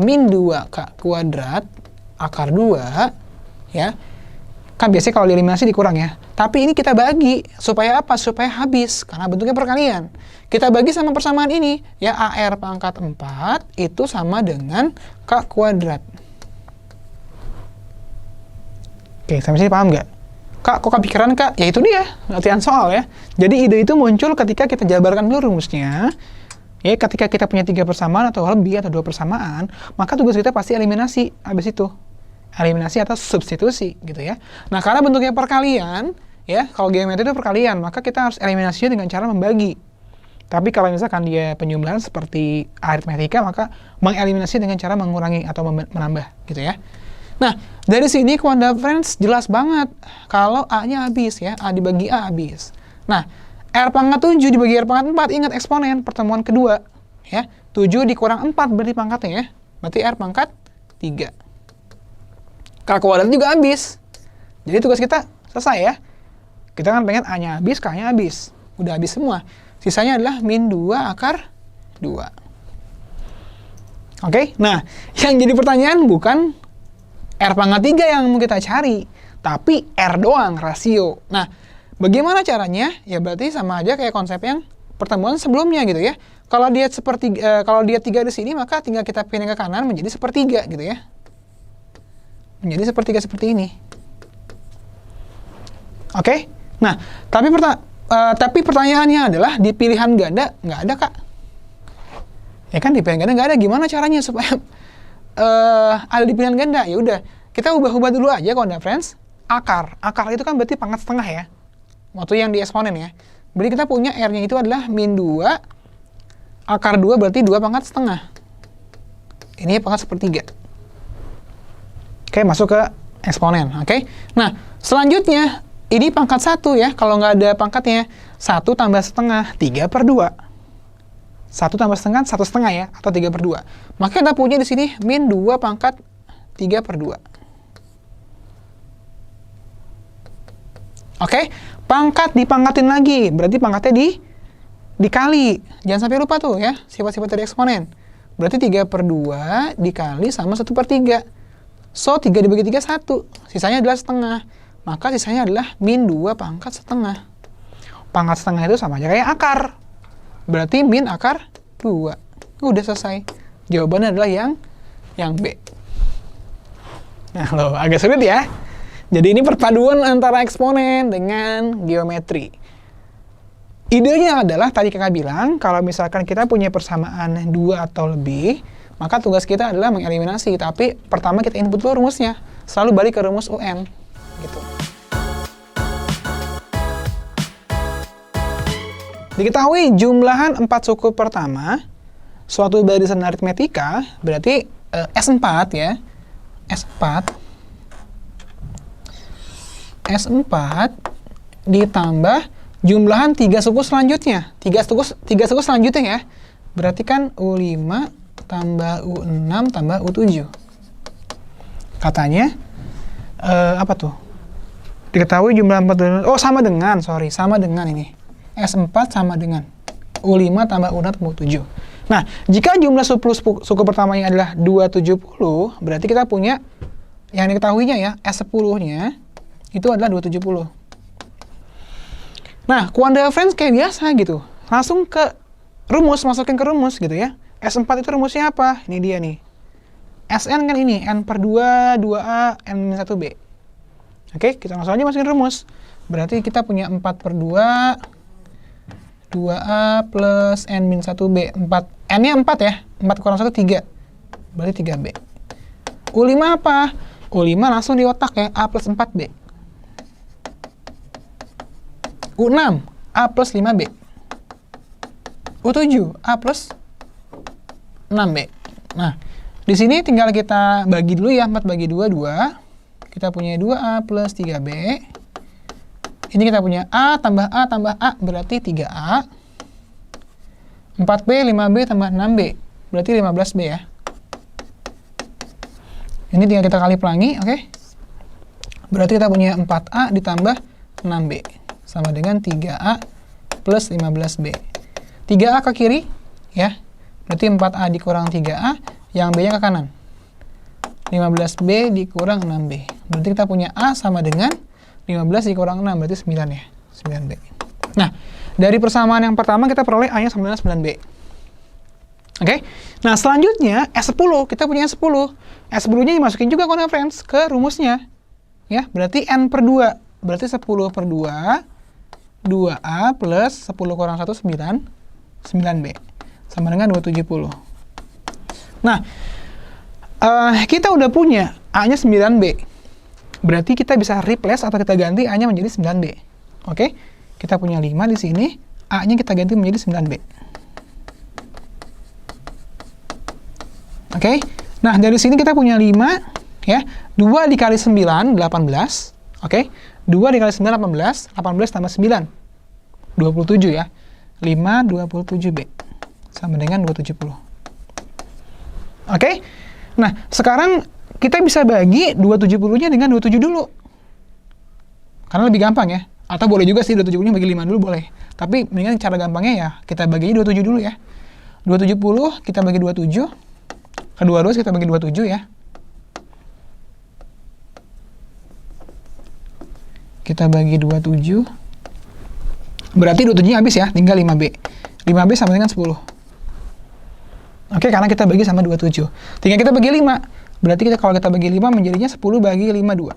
min 2 K kuadrat akar 2. Ya. Kan biasanya kalau dieliminasi dikurang ya. Tapi ini kita bagi. Supaya apa? Supaya habis. Karena bentuknya perkalian. Kita bagi sama persamaan ini. Ya, AR pangkat 4 itu sama dengan K kuadrat. Oke, sampai sini paham nggak? Kak, kok kepikiran Kak? Ya itu dia, latihan soal ya. Jadi ide itu muncul ketika kita jabarkan dulu rumusnya. Ya, ketika kita punya 3 persamaan atau lebih atau 2 persamaan, maka tugas kita pasti eliminasi habis itu. Eliminasi atau substitusi gitu ya. Nah, karena bentuknya perkalian, ya, kalau geometri itu perkalian, maka kita harus eliminasinya dengan cara membagi. Tapi kalau misalkan dia penyumlahan seperti aritmetika, maka mengeliminasi dengan cara mengurangi atau menambah gitu ya. Nah, dari sini quadrat friends jelas banget kalau A-nya habis ya, A dibagi A habis. Nah, R pangkat 7 dibagi R pangkat 4, ingat eksponen pertemuan kedua ya. 7 dikurang 4 berarti pangkatnya ya. Berarti R pangkat 3. K kuadrat juga habis. Jadi tugas kita selesai ya. Kita kan pengen A-nya habis, K-nya habis. Udah habis semua. Sisanya adalah min 2 akar 2. Oke? Nah, yang jadi pertanyaan bukan R pangkat 3 yang mau kita cari, tapi R doang, rasio. Nah, bagaimana caranya? Ya berarti sama aja kayak konsep yang pertemuan sebelumnya gitu ya. Kalau dia kalau dia 3 di sini, maka tinggal kita pindah ke kanan menjadi sepertiga gitu ya. Menjadi sepertiga seperti ini. Oke? Nah, tapi pertanyaannya adalah di pilihan ganda nggak ada Kak. Ya kan di pilihan ganda nggak ada, gimana caranya supaya ada di pilihan ganda, ya udah kita ubah-ubah dulu aja kalau friends. Akar itu kan berarti pangkat setengah ya, waktu yang di eksponen ya. Berarti kita punya R-nya itu adalah min 2, akar 2 berarti 2 pangkat setengah. Ini pangkat sepertiga. Oke, masuk ke eksponen. Oke. Nah, selanjutnya ini pangkat 1 ya. Kalau nggak ada pangkatnya, 1 tambah setengah, 3/2. 1 tambah setengah, 1/2 ya, atau 3/2. Maka kita punya di sini min 2 pangkat 3/2. Oke, pangkat dipangkatin lagi, berarti pangkatnya dikali. Jangan sampai lupa tuh ya, sifat-sifat dari eksponen. Berarti 3/2 dikali sama 1/3. So, 3 dibagi 3, 1. Sisanya adalah setengah. Maka sisanya adalah min 2 pangkat setengah. Pangkat setengah itu sama aja kayak akar. Berarti min akar 2. Udah selesai. Jawabannya adalah yang B. Nah, loh, agak sulit ya. Jadi ini perpaduan antara eksponen dengan geometri. Idenya adalah, tadi kakak bilang, kalau misalkan kita punya persamaan 2 atau lebih, maka tugas kita adalah mengeliminasi. Tapi pertama kita input dulu rumusnya. Selalu balik ke rumus UN. Gitu. Diketahui jumlahan 4 suku pertama, suatu barisan aritmetika, berarti S4 ya. S4 ditambah jumlahan 3 suku selanjutnya. 3 suku selanjutnya ya. Berarti kan U5 tambah U6 tambah U7. Katanya, apa tuh? Diketahui jumlah 4, sama dengan ini. S4 sama dengan U5 tambah U6 tambah U7. Nah, jika jumlah suku pertamanya adalah 270, berarti kita punya yang diketahuinya ya, S10-nya itu adalah 270. Nah, Quanda Friends kayak biasa gitu. Langsung ke rumus, masukin ke rumus gitu ya. S4 itu rumusnya apa? Ini dia nih. Sn kan ini, N/2, 2A, N-1B. Oke, kita langsung aja masukin rumus. Berarti kita punya 4/2, 2A plus N-1B. N-nya 4 ya. 4 kurang 1, 3. Berarti 3B. U5 apa? U5 langsung di otak ya, A plus 4B. U6, A plus 5B. U7, A plus 6B. Nah, di sini tinggal kita bagi dulu ya, 4 bagi 2, 2. Kita punya 2A plus 3B. Ini kita punya A tambah A, berarti 3A. 4B, 5B tambah 6B, berarti 15B ya. Ini tinggal kita kali pelangi, oke? Berarti kita punya 4A ditambah 6B. Sama dengan 3A plus 15B. 3A ke kiri, ya. Berarti 4A dikurang 3A, yang B-nya ke kanan. 15B dikurang 6B. Berarti kita punya A sama dengan 15 dikurang 6, berarti 9 ya. 9B. Nah, dari persamaan yang pertama kita peroleh A-nya sama dengan 9B. Oke? Nah, selanjutnya S10, kita punya S10. S10-nya dimasukin juga friends ke rumusnya. Ya, berarti N/2. Berarti 10/2 2A plus 10 kurang 1, 9B. Sama dengan 270. Nah, kita udah punya A-nya 9B. Berarti kita bisa replace atau kita ganti A-nya menjadi 9B. Oke? Kita punya 5 di sini, A-nya kita ganti menjadi 9B. Oke? Nah, dari sini kita punya 5, ya. 2 dikali 9, 18. Oke? 2 dikali 9, 18. 18 tambah 9. 27 ya. 5, 27B. Sama dengan 270. Oke? Nah, sekarang kita bisa bagi 270-nya dengan 27 dulu. Karena lebih gampang ya. Atau boleh juga sih 270-nya bagi 5 dulu boleh. Tapi mendingan cara gampangnya ya kita baginya 27 dulu ya. 270 kita bagi 27. Kedua 2 kita bagi 27 ya. Kita bagi 27. Berarti 27-nya habis ya, tinggal 5B. 5B sama dengan 10. Oke, karena kita bagi sama 27. Tinggal kita bagi 5. Berarti kalau kita bagi 5 menjadinya 10 bagi 5, 2.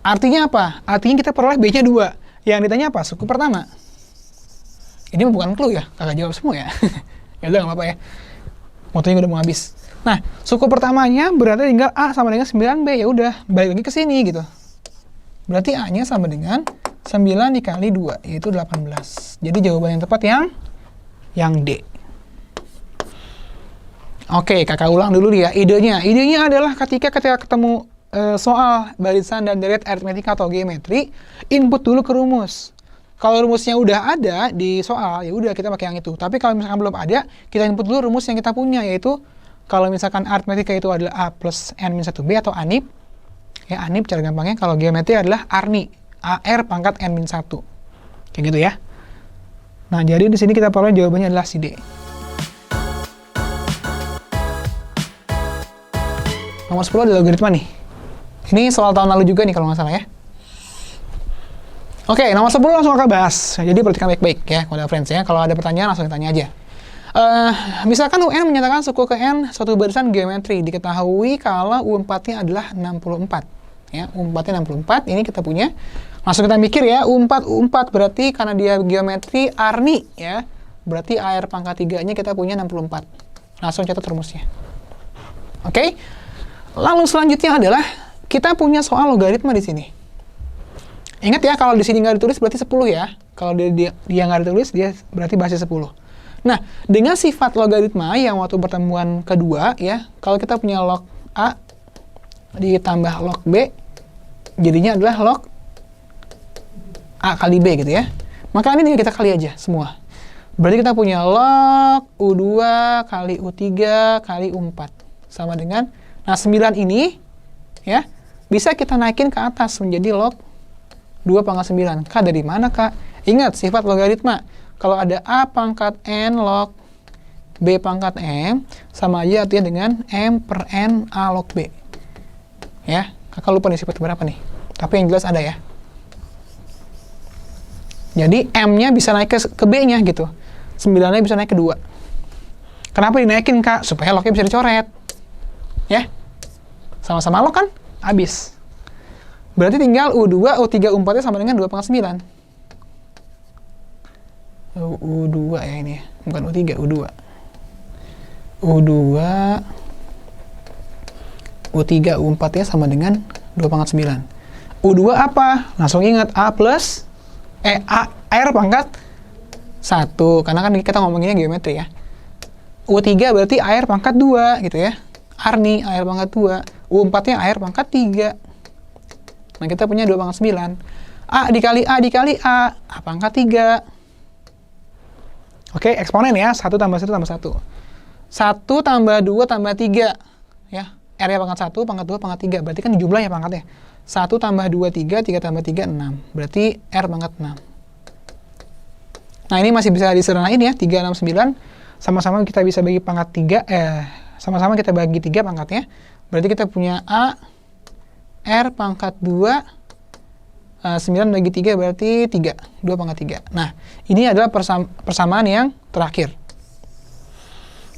Artinya apa? Artinya kita peroleh B-nya 2. Yang ditanya apa? Suku pertama. Ini bukan clue ya, kakak jawab semua ya. Ya udah, nggak apa-apa ya. Waktunya udah mau habis. Nah, suku pertamanya berarti tinggal A sama dengan 9B. Ya udah, balik lagi ke sini gitu. Berarti A-nya sama dengan 9 dikali 2, yaitu 18. Jadi jawaban yang tepat yang D. Oke, kakak ulang dulu ya idenya. Idenya adalah ketika ketemu soal barisan dan deret aritmetika atau geometri, input dulu ke rumus. Kalau rumusnya udah ada di soal, ya udah kita pakai yang itu. Tapi kalau misalkan belum ada, kita input dulu rumus yang kita punya, yaitu kalau misalkan aritmetika itu adalah A plus N-1B atau ANIP, ya ANIP cara gampangnya. Kalau geometri adalah ARNI, AR pangkat N-1. Kayak gitu ya. Nah, jadi di sini kita peroleh jawabannya adalah si D. Nomor 10 adalah logaritma nih. Ini soal tahun lalu juga nih kalau nggak salah ya. Oke, nomor 10 langsung kakak bahas. Jadi perhatikan baik-baik ya, kalau ada friends ya. Kalau ada pertanyaan langsung tanya aja. Misalkan UN menyatakan suku ke N suatu barisan geometri. Diketahui kalau U4-nya adalah 64. Ya, U4-nya 64, ini kita punya. Langsung kita mikir ya, U4 berarti karena dia geometri ARNI ya. Berarti AR pangkat 3-nya kita punya 64. Langsung catat rumusnya. Oke. Lalu selanjutnya adalah kita punya soal logaritma di sini. Ingat ya, kalau di sini nggak ditulis berarti 10 ya. Kalau dia nggak ditulis, dia berarti basis 10. Nah, dengan sifat logaritma yang waktu pertemuan kedua ya, kalau kita punya log A ditambah log B, jadinya adalah log A kali B gitu ya. Maka ini kita kali aja semua. Berarti kita punya log U2 kali U3 kali U4. Sama dengan, nah 9 ini ya, bisa kita naikin ke atas menjadi log 2 pangkat 9. Kak, dari mana, Kak? Ingat, sifat logaritma. Kalau ada A pangkat N log B pangkat M, sama aja artinya dengan M per N A log B. Ya, kakak lupa nih sifat berapa nih. Tapi yang jelas ada ya. Jadi, M-nya bisa naik ke B-nya gitu. 9-nya bisa naik ke 2. Kenapa dinaikin, Kak? Supaya lognya bisa dicoret. Ya, sama-sama log kan? Habis. Berarti tinggal U2, U3, U4-nya sama dengan 2 pangkat 9. U2 ya ini, bukan U3, U2. U2, U3, U4-nya sama dengan 2 pangkat 9. U2 apa? Langsung ingat, A plus, R pangkat 1. Karena kan kita ngomonginnya geometri ya. U3 berarti AR pangkat 2 gitu ya. ARNI, AR pangkat 2. U4-nya AR pangkat 3. Nah, kita punya 2 pangkat 9. A dikali A pangkat 3. Oke, eksponen ya. 1 tambah 1 tambah 1. 1 tambah 2 tambah 3. Ya, R-nya pangkat 1, pangkat 2, pangkat 3. Berarti kan jumlah ya pangkatnya. 1 tambah 2, 3. 3 tambah 3, 6. Berarti R pangkat 6. Nah, ini masih bisa disederhanain ya. 3, 6, 9. Sama-sama kita bisa bagi pangkat 3. Sama-sama kita bagi 3 pangkatnya. Berarti kita punya A R pangkat 2, 9 bagi 3 berarti 3, 2 pangkat 3. Nah, ini adalah persamaan yang terakhir.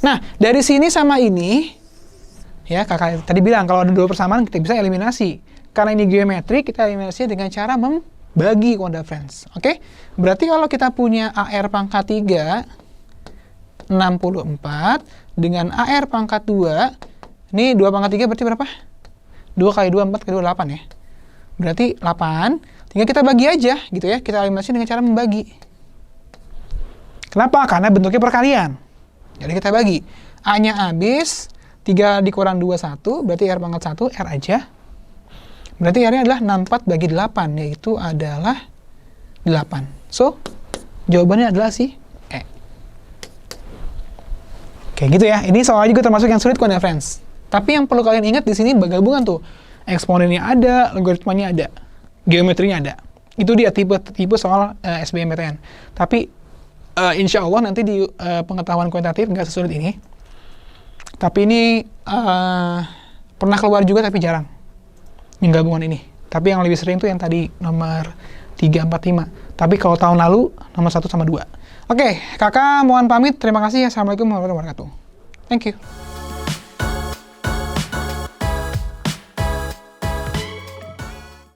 Nah, dari sini sama ini, ya kakak tadi bilang kalau ada 2 persamaan kita bisa eliminasi. Karena ini geometri, kita eliminasi dengan cara membagi koda friends. Oke? Berarti kalau kita punya AR pangkat 3, 64, dengan AR pangkat 2, ini 2 pangkat 3 berarti berapa? 2 kali 2, 4 kali 2, 8 ya. Berarti 8, tinggal kita bagi aja gitu ya. Kita eliminasi dengan cara membagi. Kenapa? Karena bentuknya perkalian. Jadi kita bagi. A-nya habis, 3 dikurang 2, 1, berarti R pangkat 1, R aja. Berarti R-nya adalah 64 bagi 8, yaitu adalah 8. So, jawabannya adalah si E. Kayak gitu ya. Ini soalnya juga termasuk yang sulit kan ya, friends. Tapi yang perlu kalian ingat di sini gabungan tuh. Eksponennya ada, logaritmanya ada, geometrinya ada. Itu dia tipe soal SBMPTN. Tapi insya Allah nanti di pengetahuan kuantitatif nggak sesulit ini. Tapi ini pernah keluar juga tapi jarang. Yang gabungan ini. Tapi yang lebih sering tuh yang tadi nomor 3, 4, 5. Tapi kalau tahun lalu nomor 1 sama 2. Oke, kakak mohon pamit. Terima kasih. Assalamualaikum warahmatullahi wabarakatuh. Thank you.